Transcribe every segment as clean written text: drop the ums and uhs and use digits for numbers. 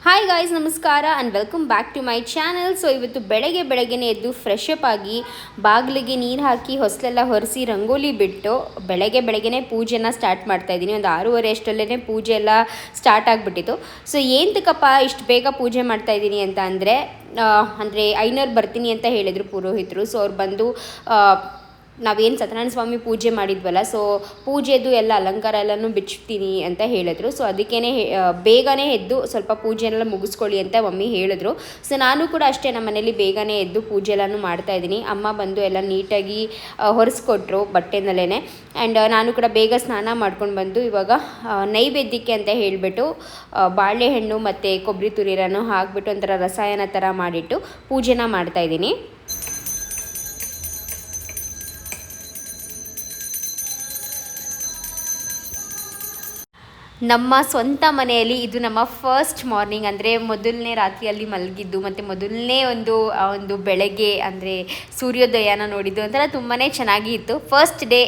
Hi guys, ನಮಸ್ಕಾರ and welcome back to my channel. So ಇವತ್ತು ಬೆಳಗ್ಗೆನೇ ಎದ್ದು ಫ್ರೆಶ್ ಅಪ್ ಆಗಿ ಬಾಗಿಲಿಗೆ ನೀರು ಹಾಕಿ ಹೊಸಲೆಲ್ಲ ಹೊರಿಸಿ ರಂಗೋಲಿ ಬಿಟ್ಟು ಬೆಳಗ್ಗೆನೇ ಪೂಜೆನ ಸ್ಟಾರ್ಟ್ ಮಾಡ್ತಾಯಿದ್ದೀನಿ. ಒಂದು 6:30 ಅಷ್ಟರಲ್ಲೇ ಪೂಜೆ ಎಲ್ಲ ಸ್ಟಾರ್ಟ್ ಆಗಿಬಿಟ್ಟಿತ್ತು. ಸೊ ಏನಕ್ಕಪ್ಪ ಇಷ್ಟು ಬೇಗ ಪೂಜೆ ಮಾಡ್ತಾಯಿದ್ದೀನಿ ಅಂತ ಅಂದರೆ ಐನೋರು ಬರ್ತೀನಿ ಅಂತ ಹೇಳಿದರು ಪುರೋಹಿತರು. ಸೊ ಅವ್ರು ಬಂದು ನಾವೇನು ಸತ್ಯನಾರಾಯಣ ಸ್ವಾಮಿ ಪೂಜೆ ಮಾಡಿದ್ವಲ್ಲ, ಸೊ ಪೂಜೆದು ಎಲ್ಲ ಅಲಂಕಾರ ಎಲ್ಲನೂ ಬಿಚ್ತೀನಿ ಅಂತ ಹೇಳಿದ್ರು. ಸೊ ಅದಕ್ಕೇ ಬೇಗನೆ ಎದ್ದು ಸ್ವಲ್ಪ ಪೂಜೆ ಎಲ್ಲ ಮುಗಿಸ್ಕೊಳ್ಳಿ ಅಂತ ಮಮ್ಮಿ ಹೇಳಿದ್ರು. ಸೊ ನಾನು ಕೂಡ ಅಷ್ಟೇ ನಮ್ಮ ಮನೇಲಿ ಬೇಗನೆ ಎದ್ದು ಪೂಜೆ ಎಲ್ಲನೂ ಮಾಡ್ತಾಯಿದ್ದೀನಿ. ಅಮ್ಮ ಬಂದು ಎಲ್ಲ ನೀಟಾಗಿ ಹೊರಿಸ್ಕೊಟ್ರು ಬಟ್ಟೆನಲ್ಲೇ. ಆ್ಯಂಡ್ ನಾನು ಕೂಡ ಬೇಗ ಸ್ನಾನ ಮಾಡ್ಕೊಂಡು ಬಂದು ಇವಾಗ ನೈವೇದ್ಯಕ್ಕೆ ಅಂತ ಹೇಳಿಬಿಟ್ಟು ಬಾಳೆಹಣ್ಣು ಮತ್ತು ಕೊಬ್ಬರಿ ತುರಿಯನ್ನು ಹಾಕಿಬಿಟ್ಟು ಒಂಥರ ರಸಾಯನ ಥರ ಮಾಡಿಟ್ಟು ಪೂಜೆನ ಮಾಡ್ತಾಯಿದ್ದೀನಿ. ನಮ್ಮ ಸ್ವಂತ ಮನೆಯಲ್ಲಿ ಇದು ನಮ್ಮ ಫಸ್ಟ್ ಮಾರ್ನಿಂಗ್, ಅಂದರೆ ಮೊದಲನೇ ರಾತ್ರಿಯಲ್ಲಿ ಮಲಗಿದ್ದು ಮತ್ತು ಮೊದಲನೇ ಒಂದು ಬೆಳಗ್ಗೆ ಅಂದರೆ ಸೂರ್ಯೋದಯನ ನೋಡಿದ್ದು ಒಂಥರ ತುಂಬಾ ಚೆನ್ನಾಗಿ ಇತ್ತು. ಫಸ್ಟ್ ಡೇ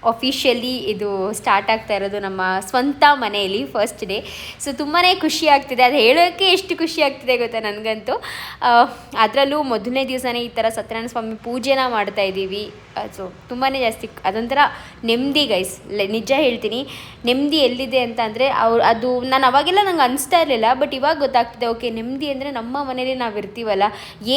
ಅಫಿಷಿಯಲಿ ಇದು ಸ್ಟಾರ್ಟ್ ಆಗ್ತಾ ಇರೋದು ನಮ್ಮ ಸ್ವಂತ ಮನೆಯಲ್ಲಿ ಫಸ್ಟ್ ಡೇ. ಸೊ ತುಂಬಾ ಖುಷಿ ಆಗ್ತಿದೆ. ಅದು ಹೇಳೋಕ್ಕೆ ಎಷ್ಟು ಖುಷಿ ಆಗ್ತಿದೆ ಗೊತ್ತಾ ನನಗಂತೂ. ಅದರಲ್ಲೂ ಮೊದಲನೇ ದಿವಸನೇ ಈ ಥರ ಸತ್ಯನಾರಾಯಣ ಸ್ವಾಮಿ ಪೂಜೆನ ಮಾಡ್ತಾಯಿದ್ದೀವಿ. ಸೊ ತುಂಬಾ ಜಾಸ್ತಿ ಅದೊಂಥರ ನೆಮ್ಮದಿ ಗೈಸ್. ನಿಜ ಹೇಳ್ತೀನಿ, ನೆಮ್ಮದಿ ಎಲ್ಲಿದೆ ಅಂತ ಅಂದರೆ ಅದು ನಾನು ಅವಾಗೆಲ್ಲ ನಂಗೆ ಅನಿಸ್ತಾ ಇರಲಿಲ್ಲ. ಬಟ್ ಇವಾಗ ಗೊತ್ತಾಗ್ತಿದೆ, ಓಕೆ ನೆಮ್ಮದಿ ಅಂದರೆ ನಮ್ಮ ಮನೇಲಿ ನಾವು ಇರ್ತೀವಲ್ಲ,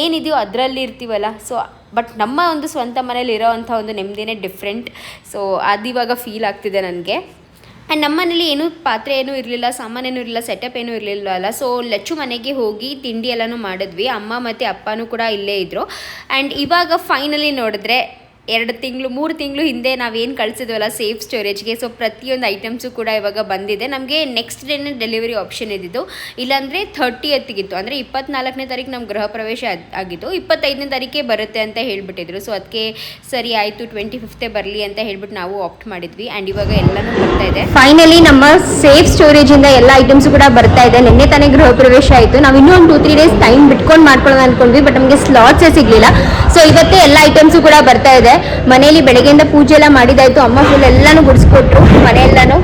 ಏನಿದೆಯೋ ಅದರಲ್ಲಿ ಇರ್ತೀವಲ್ಲ. ಸೊ ಬಟ್ ನಮ್ಮ ಒಂದು ಸ್ವಂತ ಮನೇಲಿ ಇರೋವಂಥ ಒಂದು ನೆಮ್ಮದಿನೇ ಡಿಫ್ರೆಂಟ್. ಸೊ ಅದಿವಾಗ ಫೀಲ್ ಆಗ್ತಿದೆ ನನಗೆ. ಆ್ಯಂಡ್ ನಮ್ಮ ಮನೇಲಿ ಏನೂ ಪಾತ್ರೆ ಏನೂ ಇರಲಿಲ್ಲ, ಸಾಮಾನೇನೂ ಇರಲಿಲ್ಲ, ಸೆಟಪ್ ಏನೂ ಇರಲಿಲ್ಲ ಅಲ್ಲ. ಸೊ ಲಚ್ಚು ಮನೆಗೆ ಹೋಗಿ ತಿಂಡಿ ಎಲ್ಲನೂ ಮಾಡಿದ್ವಿ. ಅಮ್ಮ ಮತ್ತು ಅಪ್ಪನೂ ಕೂಡ ಇಲ್ಲೇ ಇದ್ದರು. ಆ್ಯಂಡ್ ಇವಾಗ ಫೈನಲಿ ನೋಡಿದ್ರೆ 3 ತಿಂಗಳು ಹಿಂದೆ ನಾವೇನು ಕಳಿಸಿದ್ವಲ್ಲ ಸೇಫ್ ಸ್ಟೋರೇಜ್ಗೆ, ಸೊ ಪ್ರತಿಯೊಂದು ಐಟಮ್ಸು ಕೂಡ ಇವಾಗ ಬಂದಿದೆ. ನಮಗೆ ನೆಕ್ಸ್ಟ್ ಡೇನೇ ಡೆಲಿವರಿ ಆಪ್ಷನ್ ಇದ್ದಿದ್ದು, ಇಲ್ಲಾಂದರೆ 30th ಅಂದರೆ 24ನೇ ತಾರೀಕು ನಮ್ಮ ಗೃಹ ಪ್ರವೇಶ ಆಗಿದ್ದು, 25ನೇ ತಾರೀಕೆ ಬರುತ್ತೆ ಅಂತ ಹೇಳಿಬಿಟ್ಟಿದ್ರು. ಸೊ ಅದಕ್ಕೆ ಸರಿ ಆಯಿತು 25th ಬರಲಿ ಅಂತ ಹೇಳ್ಬಿಟ್ಟು ನಾವು ಆಪ್ಟ್ ಮಾಡಿದ್ವಿ. ಆ್ಯಂಡ್ ಇವಾಗ ಎಲ್ಲನೂ ಬರ್ತಾ ಇದೆ. ಫೈನಲಿ ನಮ್ಮ ಸೇಫ್ ಸ್ಟೋರೇಜಿಂದ ಎಲ್ಲ ಐಟಮ್ಸು ಕೂಡ ಬರ್ತಾ ಇದೆ. ನಿನ್ನೆ ತಾನೇ ಗೃಹ ಪ್ರವೇಶ ಆಯಿತು. ನಾವು ಇನ್ನೂ ಒಂದು 2-3 ಡೇಸ್ ಟೈಮ್ ಬಿಟ್ಕೊಂಡು ಮಾಡ್ಕೊಳ್ಳೋಣ ಅಂದ್ಕೊಂಡ್ವಿ, ಬಟ್ ನಮಗೆ ಸ್ಲಾಟ್ಸೇ ಸಿಗಲಿಲ್ಲ. ಸೊ ಇವತ್ತೇ ಎಲ್ಲ ಐಟಮ್ಸು ಕೂಡ ಬರ್ತಾ ಇದೆ. ಮನೆಯಲ್ಲಿ ಬೆಳಗ್ಗೆಯಿಂದ ಪೂಜೆ ಎಲ್ಲ ಮಾಡಿದಾಯಿತು. ಅಮ್ಮ ಫುಲ್ ಎಲ್ಲನೂ ಗುಡಿಸ್ಕೊಟ್ರು ಮನೆಯೆಲ್ಲನೂ.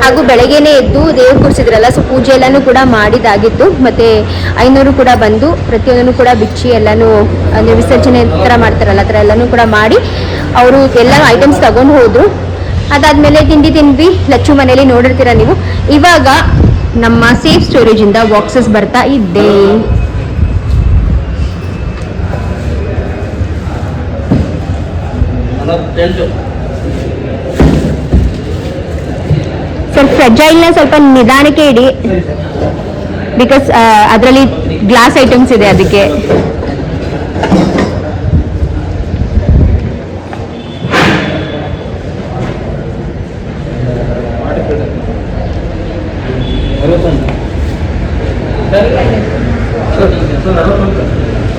ಹಾಗೂ ಬೆಳಗ್ಗೆನೇ ಎದ್ದು ದೇವ್ರು ಕೂರಿಸಿದ್ರಲ್ಲ, ಸೊ ಪೂಜೆ ಎಲ್ಲನೂ ಕೂಡ ಮಾಡಿದಾಗಿತ್ತು. ಮತ್ತು ಐನೋರು ಕೂಡ ಬಂದು ಪ್ರತಿಯೊಂದನ್ನು ಕೂಡ ಬಿಚ್ಚಿ ಎಲ್ಲನೂ ಅಂದರೆ ವಿಸರ್ಜನೆ ಥರ ಮಾಡ್ತಾರಲ್ಲ, ಆ ಥರ ಎಲ್ಲನೂ ಕೂಡ ಮಾಡಿ ಅವರು ಎಲ್ಲ ಐಟಮ್ಸ್ ತಗೊಂಡು ಹೋದರು. ಅದಾದಮೇಲೆ ತಿಂಡಿ ತಿಂದ್ವಿ. ಲಚ್ಚು ಮನೇಲಿ ನೋಡಿರ್ತೀರ ನೀವು. ಇವಾಗ ನಮ್ಮ ಸೇಫ್ ಸ್ಟೋರೇಜಿಂದ ಬಾಕ್ಸಸ್ ಬರ್ತಾ ಇದ್ದೆ. ಫ್ರೆಜೈಲ್ನ ಸ್ವಲ್ಪ ನಿಧಾನಕ್ಕೆ ಇಡಿ, ಬಿಕಾಸ್ ಅದರಲ್ಲಿ ಗ್ಲಾಸ್ ಐಟಮ್ಸ್ ಇದೆ ಅದಕ್ಕೆ.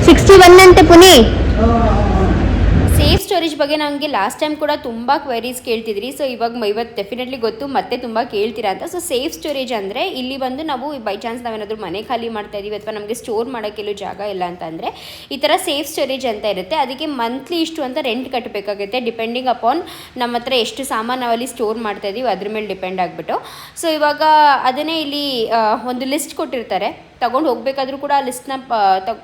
$61 ಅಂತೆ ಪುನಿ. ಸೇಫ್ ಸ್ಟೋರೇಜ್ ಬಗ್ಗೆ ನನಗೆ ಲಾಸ್ಟ್ ಟೈಮ್ ಕೂಡ ತುಂಬ ಕ್ವೆರೀಸ್ ಕೇಳ್ತಿದ್ರಿ. ಸೊ ಇವತ್ತು ಡೆಫಿನೆಟ್ಲಿ ಗೊತ್ತು, ಮತ್ತೆ ತುಂಬ ಕೇಳ್ತೀರಾ ಅಂತ. ಸೊ ಸೇಫ್ ಸ್ಟೋರೇಜ್ ಅಂದರೆ ಇಲ್ಲಿ ಬಂದು ನಾವು ಬೈ ಚಾನ್ಸ್ ನಾವೇನಾದರೂ ಮನೆ ಖಾಲಿ ಮಾಡ್ತಾ ಇದ್ದೀವಿ ಅಥವಾ ನಮಗೆ ಸ್ಟೋರ್ ಮಾಡೋಕ್ಕೆಲ್ಲೂ ಜಾಗ ಇಲ್ಲ ಅಂತಂದರೆ ಈ ಥರ ಸೇಫ್ ಸ್ಟೋರೇಜ್ ಅಂತ ಇರುತ್ತೆ. ಅದಕ್ಕೆ ಮಂತ್ಲಿ ಇಷ್ಟು ಅಂತ ರೆಂಟ್ ಕಟ್ಟಬೇಕಾಗುತ್ತೆ, ಡಿಪೆಂಡಿಂಗ್ ಅಪಾನ್ ನಮ್ಮ ಹತ್ರ ಎಷ್ಟು ಸಾಮಾನು ನಾವಲ್ಲಿ ಸ್ಟೋರ್ ಮಾಡ್ತಾ ಇದ್ದೀವಿ ಅದ್ರ ಮೇಲೆ ಡಿಪೆಂಡ್ ಆಗಿಬಿಟ್ಟು. ಸೊ ಇವಾಗ ಅದನ್ನೇ ಇಲ್ಲಿ ಒಂದು ಲಿಸ್ಟ್ ಕೊಟ್ಟಿರ್ತಾರೆ. ತಗೊಂಡು ಹೋಗಬೇಕಾದ್ರೂ ಕೂಡ ಆ ಲಿಸ್ಟ್ನ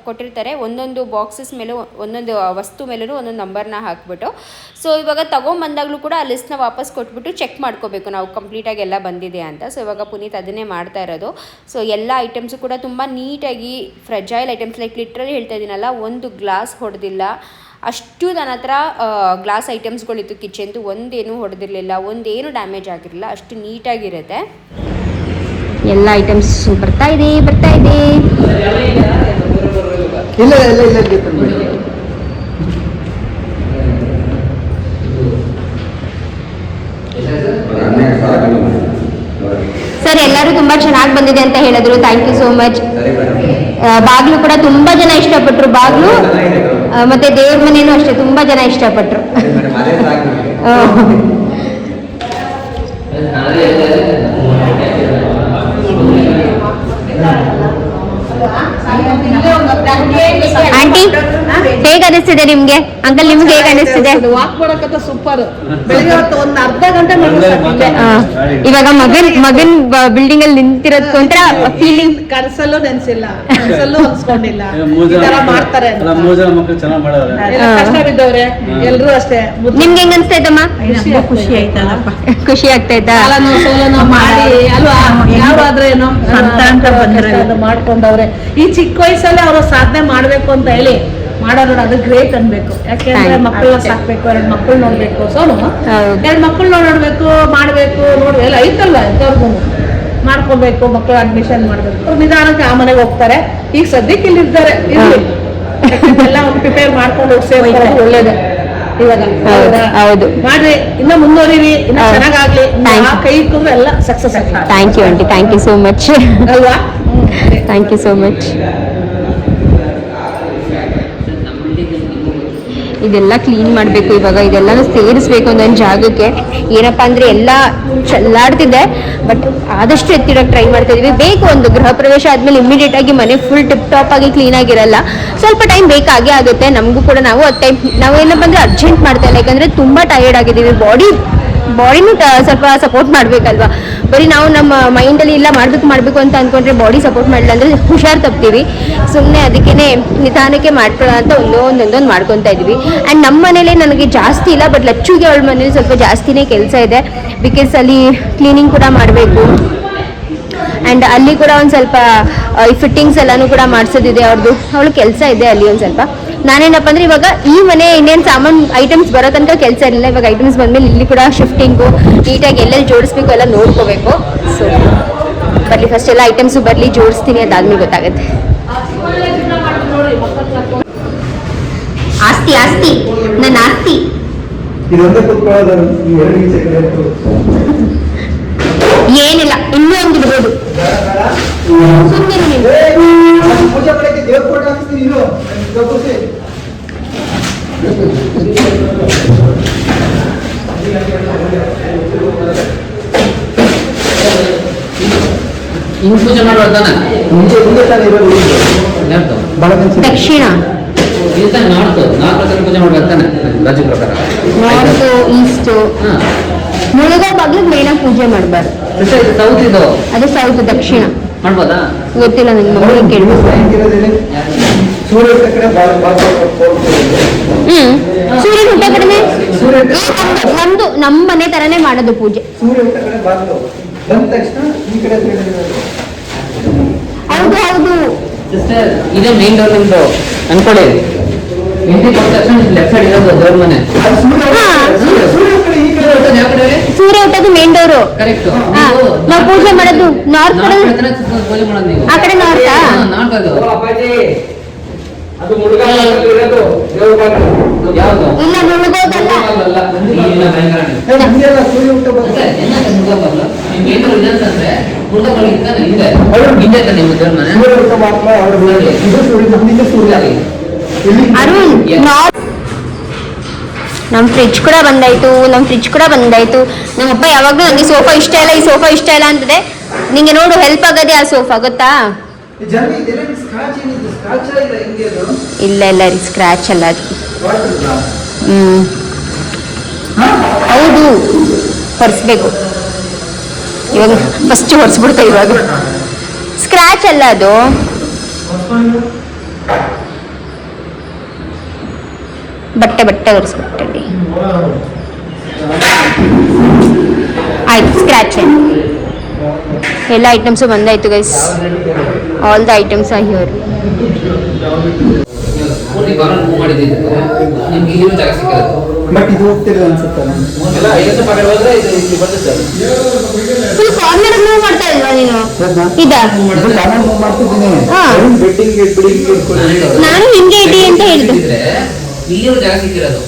ಕೊಟ್ಟಿರ್ತಾರೆ. ಒಂದೊಂದು ಬಾಕ್ಸಸ್ ಮೇಲೂ ಒಂದೊಂದು ವಸ್ತು ಮೇಲೂ ಒಂದೊಂದು ನಂಬರ್ನ ಹಾಕ್ಬಿಟ್ಟು. ಸೊ ಇವಾಗ ತೊಗೊಂಬಂದಾಗಲೂ ಕೂಡ ಆ ಲಿಸ್ಟ್ನ ವಾಪಸ್ ಕೊಟ್ಬಿಟ್ಟು ಚೆಕ್ ಮಾಡ್ಕೋಬೇಕು ನಾವು ಕಂಪ್ಲೀಟಾಗಿ ಎಲ್ಲ ಬಂದಿದೆ ಅಂತ. ಸೊ ಇವಾಗ ಪುನೀತ್ ಅದನ್ನೇ ಮಾಡ್ತಾ ಇರೋದು. ಸೊ ಎಲ್ಲ ಐಟಮ್ಸು ಕೂಡ ತುಂಬ ನೀಟಾಗಿ ಫ್ರೆಜೈಲ್ ಐಟಮ್ಸ್, ಲೈಕ್ ಲಿಟ್ರಲಿ ಹೇಳ್ತಾ ಇದ್ದೀನಲ್ಲ, ಒಂದು ಗ್ಲಾಸ್ ಹೊಡೆದಿಲ್ಲ, ಅಷ್ಟು ನನ್ನ ಹತ್ರ ಗ್ಲಾಸ್ ಐಟಮ್ಸ್ಗಳಿತ್ತು. ಕಿಚನ್ದು ಒಂದೇನು ಹೊಡೆದಿರಲಿಲ್ಲ, ಒಂದೇನು ಡ್ಯಾಮೇಜ್ ಆಗಿರಲಿಲ್ಲ, ಅಷ್ಟು ನೀಟಾಗಿರುತ್ತೆ. ಎಲ್ಲ ಐಟಮ್ಸ್ ಬರ್ತಾ ಇದೆ. ಸರ್ ಎಲ್ಲರೂ ತುಂಬ ಚೆನ್ನಾಗಿ ಬಂದಿದೆ ಅಂತ ಹೇಳಿದ್ರು. Thank you so much. ಬಾಗಿಲು ಕೂಡ ತುಂಬ ಜನ ಇಷ್ಟಪಟ್ಟರು. ಬಾಗಿಲು ಮತ್ತೆ ದೇವ್ರ ಮನೇನೂ ಅಷ್ಟೇ ತುಂಬ ಜನ ಇಷ್ಟಪಟ್ಟರು. ಆಂಟಿ ಹೇಗ್ ಅನಿಸ್ತಿದೆ ನಿಮ್ಗೆ ಅಂಕಲ್? ನಿಮ್ಗೆ ಹೇಗ್ ಅನಿಸ್ತಿದೆ? ವಾಕ್ ಮಾಡಕತ್ತ ಸೂಪರ್. ಬೆಳಿಗ್ಗೆ ಹೊತ್ತು ಒಂದ್ ಅರ್ಧ ಗಂಟೆ ಇವಾಗ ಮಗನ್ ಬಿಲ್ಡಿಂಗ್ ಅಲ್ಲಿ ನಿಂತಿರೋದ್ಕೊಂಡ್ರ ಫೀಲಿಂಗ್ ಕನಸಲ್ಲೂ ನೆನ್ಸಿಲ್ಲ, ಕನಸಲ್ಲೂ ಅನ್ಸ್ಕೊಂಡಿಲ್ಲ ಈ ತರ ಮಾಡ್ತಾರೆ. ಕಷ್ಟ ಬಿದ್ದವ್ರೆ ಎಲ್ರು ಅಷ್ಟೇ. ನಿಮ್ಗೆ ಹೆಂಗ್ ಅನ್ಸ್ತಾಯ್ತಮ್ಮ? ಖುಷಿ ಆಯ್ತಲ್ಲಪ್ಪ, ಖುಷಿ ಆಗ್ತಾಯ್ತಾ? ಸೋಲನ ಮಾಡಿ ಅಲ್ವಾ, ಯಾವಾದ್ರೇನು ಅಂತ ಬಂದ್ರೆ ಮಾಡ್ಕೊಂಡವ್ರೆ. ಈ ಚಿಕ್ಕ ವಯಸ್ಸಲ್ಲಿ ಅವರು ಸಾಧನೆ ಮಾಡ್ಬೇಕು ಅಂತ ಹೇಳಿ ಮಾಡೋರು, ಅದು ಗ್ರೇಟ್ ಅನ್ಬೇಕು. ಯಾಕೆಂದ್ರೆ ಮಕ್ಕಳನ್ನ ಸಾಕ್ಬೇಕು, 2 ಮಕ್ಕಳು ನೋಡ್ಬೇಕು. ಸೋನು 2 ಮಕ್ಕಳು ನೋಡ್ಬೇಕು, ಮಾಡ್ಬೇಕು, ನೋಡಿ ಎಲ್ಲ ಐತಲ್ವಾ ಎಂತವ್ರಿಗೂ ಮಾಡ್ಕೋಬೇಕು. ಮಕ್ಕಳು ಅಡ್ಮಿಷನ್ ಮಾಡ್ಬೇಕು, ನಿಧಾನಕ್ಕೆ ಆ ಮನೆಗೆ ಹೋಗ್ತಾರೆ. ಈಗ ಸದ್ಯಕ್ಕೆ ಇಲ್ಲಿ ಇರ್ತಾರೆ, ಎಲ್ಲ ಒಂದು ಪ್ರಿಪೇರ್ ಮಾಡ್ಕೊಂಡು ಹೋಗಿ ಸೇರ್ತಾರೆ. ಒಳ್ಳೇದು. ಇವಾಗ ಹೌದು ಮಾಡ್ರಿ, ಇನ್ನ ಮುಂದುವರಿರಿ, ಇನ್ನ ಚೆನ್ನಾಗಾಗ್ಲಿ. ಕೈ ಇಟ್ಕೊಂಡ್ರೆ ಎಲ್ಲ ಸಕ್ಸಸ್ ಆಗ್ಲಿ. Thank you aunty, thank you so much ಅಲ್ವಾ? Thank you so much. ಇದೆಲ್ಲ ಕ್ಲೀನ್ ಮಾಡಬೇಕು ಇವಾಗ, ಇದೆಲ್ಲನೂ ಸೇರಿಸ್ಬೇಕು ಒಂದೊಂದು ಜಾಗಕ್ಕೆ. ಏನಪ್ಪ ಅಂದರೆ ಎಲ್ಲ ಚೆಲ್ಲಾಡ್ತಿದೆ, ಬಟ್ ಆದಷ್ಟು ಎತ್ತಿಡೋಕೆ ಟ್ರೈ ಮಾಡ್ತಾ ಇದೀವಿ. ಬೇಕು, ಒಂದು ಗೃಹ ಪ್ರವೇಶ ಆದಮೇಲೆ ಇಮಿಡಿಯೇಟಾಗಿ ಮನೆ ಫುಲ್ ಟಿಪ್ ಟಾಪ್ ಆಗಿ ಕ್ಲೀನಾಗಿರಲ್ಲ, ಸ್ವಲ್ಪ ಟೈಮ್ ಬೇಕಾಗೇ ಆಗುತ್ತೆ ನಮಗೂ ಕೂಡ. ನಾವು ಏನಪ್ಪ ಅಂದರೆ ಅರ್ಜೆಂಟ್ ಮಾಡ್ತಾ ಇಲ್ಲ, ಯಾಕಂದರೆ ತುಂಬ ಟಯರ್ಡ್ ಆಗಿದ್ದೀವಿ. ಬಾಡಿನೂ ಸ್ವಲ್ಪ ಸಪೋರ್ಟ್ ಮಾಡಬೇಕಲ್ವಾ. ಬರೀ ನಾವು ನಮ್ಮ ಮೈಂಡಲ್ಲಿ ಇಲ್ಲ ಮಾಡಬೇಕು ಅಂತ ಅಂದ್ಕೊಂಡ್ರೆ ಬಾಡಿ ಸಪೋರ್ಟ್ ಮಾಡಿಲ್ಲ ಅಂದರೆ ಹುಷಾರು ತಪ್ತೀವಿ. ಸುಮ್ಮನೆ ಅದಕ್ಕೇ ನಿಧಾನಕ್ಕೆ ಮಾಡ್ಕೊಳ್ಳೋ ಅಂತ ಒಂದೊಂದು ಮಾಡ್ಕೊತಾ ಇದ್ವಿ. ಆ್ಯಂಡ್ ನಮ್ಮ ಮನೇಲಿ ನನಗೆ ಜಾಸ್ತಿ ಇಲ್ಲ, ಬಟ್ ಲಚ್ಚುಗೆ ಅವಳ ಮನೇಲಿ ಸ್ವಲ್ಪ ಜಾಸ್ತಿನೇ ಕೆಲಸ ಇದೆ. ಬಿಕಾಸ್ ಅಲ್ಲಿ ಕ್ಲೀನಿಂಗ್ ಕೂಡ ಮಾಡಬೇಕು, ಆ್ಯಂಡ್ ಅಲ್ಲಿ ಕೂಡ ಒಂದು ಸ್ವಲ್ಪ ಈ ಫಿಟ್ಟಿಂಗ್ಸ್ ಎಲ್ಲನೂ ಕೂಡ ಮಾಡಿಸೋದಿದೆ. ಅವಳು ಕೆಲಸ ಇದೆ ಅಲ್ಲಿ ಒಂದು ಸ್ವಲ್ಪ. ನಾನೇನಪ್ಪ ಅಂದರೆ ಇವಾಗ ಈ ಮನೆ ಇನ್ನೇನು ಸಾಮಾನು ಐಟಮ್ಸ್ ಬರೋ ತನಕ ಕೆಲಸ ಇರಲಿಲ್ಲ. ಇವಾಗ ಐಟಮ್ಸ್ ಬಂದಮೇಲೆ ಇಲ್ಲಿ ಕೂಡ ಶಿಫ್ಟಿಂಗು ನೀಟಾಗಿ ಎಲ್ಲೆಲ್ಲಿ ಜೋಡಿಸ್ಬೇಕು ಎಲ್ಲ ನೋಡ್ಕೋಬೇಕು. ಸೊ ಬರಲಿ, ಫಸ್ಟ್ ಎಲ್ಲ ಐಟಮ್ಸು ಬರಲಿ, ಜೋಡಿಸ್ತೀನಿ, ಅದಾದ್ಮೇಲೆ ಗೊತ್ತಾಗುತ್ತೆ. ಆಸ್ತಿ ನನ್ನ ಆಸ್ತಿ. ಏನಿಲ್ಲ, ಇನ್ನೂ ಒಂದು ಇಡ್ಬೋದು. ಸುಮ್ಮನೆ ಪೂಜೆ ಮಾಡುವ ದಕ್ಷಿಣ ನಾರ್ತ್ ಪೂಜೆ ಮಾಡ್ತಾನೆ ರಾಜ್ಯ ಪ್ರಕಾರ. ನಾರ್ತ್ ಈಸ್ಟ್ ಮುಳುಗೋ ಬಾಗ್ಲಿಗೆ ಮೇನಾಗಿ ಪೂಜೆ ಮಾಡಬಾರ್ದು. ಸೌತ್ ಇದು, ಅದು ಸೌತ್. ದಕ್ಷಿಣ ಮಾಡ್ಬೋದಾ ಗೊತ್ತಿಲ್ಲ ನಂಗೆ, ಮಮ್ಮಿ ಕೇಳ್ಬೇಕು. ಸೂರ್ಯ ಹುಟ್ಟ ಕಡೆನೆ ನಮ್ದು ನಮ್ಮ ಮನೆ ತರನೇ ಮಾಡೋದು ಪೂಜೆ. ಹೌದು ಸಿಸ್ಟರ್, ಇದೇ ಮೇನ್ ಡೋರ್ ನಿಮ್ದು ಅನ್ಕೊಳ್ಳಿ. ಎಂಟ್ರಿ ಕೊಟ್ಟ ತಕ್ಷಣ ಲೆಫ್ಟ್ ಸೈಡ್ ಇರೋದು ದೇವ್ರ ಮನೆ. ಸೂರ್ಯ ಹುಟ್ಟೋದು ಮೇನ್ ಡೋರು. ಕರೆಕ್ಟ್. ನಾವು ಪೂಜೆ ಮಾಡೋದು ನಾರ್ತ್ ಕಡೆ. ಪೂಜೆ ಮಾಡೋದು ನೀವು ಆ ಕಡೆ ನಾರ್ತಾ? ನಾರ್ತ್ ಅದು. ಅದು ಮುಳುಗ ಇರೋದು ದೇವ್ರ ಬಾಗಿಲು. ಯಾವುದು? ಇಲ್ಲ, ಮುಳುಗೋದಲ್ಲ. ಸೂರ್ಯ ಹುಟ್ಟ ಅರುಣ್, ನಮ್ಮ ಫ್ರಿಜ್ ಕೂಡ ಬಂದಾಯ್ತು. ನಮ್ಮಪ್ಪ ಯಾವಾಗ್ಲೂ ನನಗೆ ಸೋಫಾ ಇಷ್ಟ ಇಲ್ಲ, ಈ ಸೋಫಾ ಇಷ್ಟ ಇಲ್ಲ ಅಂತದೆ. ನಿಂಗೆ ನೋಡು, ಹೆಲ್ಪ್ ಆಗದೆ ಆ ಸೋಫಾ, ಗೊತ್ತಾ? ಇಲ್ಲ ರೀ, ಸ್ಕ್ರಾಚ್ ಅಲ್ಲ ಅದು. ಹೌದು, ಹೊರಿಸ್ಬೇಕು ಇವಾಗ. ಫಸ್ಟ್ ಹೊರಿಸ್ಬಿಡ್ತಾ ಇವಾಗ. ಸ್ಕ್ರಾಚ್ ಅಲ್ಲ ಅದು. ಬಟ್ಟೆ ಹೊರಿಸ್ಬಿಟ್ಟೆ. ಆಯ್ತು, ಸ್ಕ್ರಾಚ್. ಎಲ್ಲ ಐಟಮ್ಸು ಬಂದಾಯ್ತು guys. All the items are here. Full corner move ಮಾಡ್ತಾ ಇಲ್ವಾ ನೀನು? ನಾನು ಹಿಂಗೆ ಇಡಿ ಅಂತ ಹೇಳಿದೆ.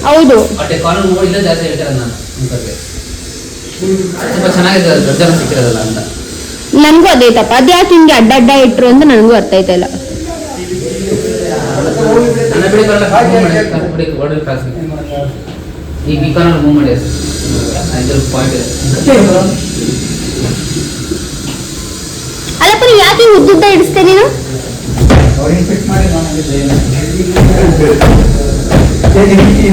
ಹೌದು, ನನಗೂ ಅದೇ ತಪ್ಪ. ಅದ್ಯಾಕೆ ಹಿಂಗೆ ಅಡ್ಡ ಇಟ್ರು ಅಂತ ನನಗೂ ಅರ್ಥ ಆಯ್ತಲ್ಲ. ಅಲ್ಲಪ್ಪ, ಯಾಕೆ ಉದ್ದುದ್ದ ಇಡಿಸ್ತೇ ನೀನು?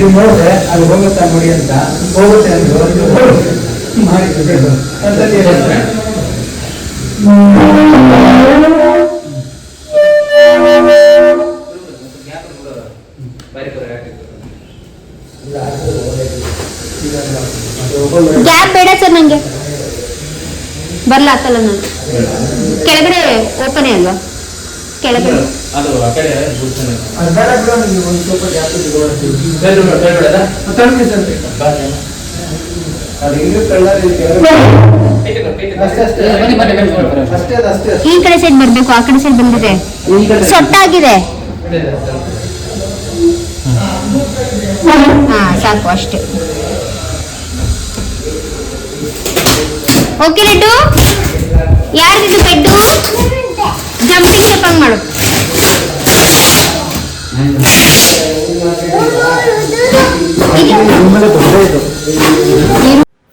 ನೀವು ನೋಡಿದ್ರೆ ಅದು ಹೋಗುತ್ತಾ ನೋಡಿ ಅಂತ ಹೋಗುತ್ತೆ ಅಂತ ಗ್ಯಾಪ್ ಬೇಡ ಸರ್ ನಂಗೆ ಬರ್ಲ ಹಾಕಲ್ಲ ನಾನು ಕೆಳಗಡೆ ಓಪನೇ ಅಲ್ವಾ ಕೆಳಗಡೆ ಅದು ಆ ಕಡೆ ಅದು ಬೇಡ ಬಿಡೋ ನೀವು ಒಂದು ಸ್ವಲ್ಪ ಜಾಸ್ತಿ ಅದು ಹಿಂಗೆ ಕಳ್ಳರ್ ಅಷ್ಟೇ ಅಷ್ಟೇ ಈ ಕಡೆ ಸೈಡ್ ಬರ್ಬೇಕು ಆ ಕಡೆ ಸೈಡ್ ಬಂದಿದೆ ಸೊಟ್ಟಾಗಿದೆ ಹಾ ಸಾಕು ಅಷ್ಟೇ ಓಕೆ ಲಡ್ಡು ಯಾರ್ದಿದು ಬೆಡ್ಡು ಜಂಪಿಂಗ್ ಜಂಪಂಗ್ ಮಾಡು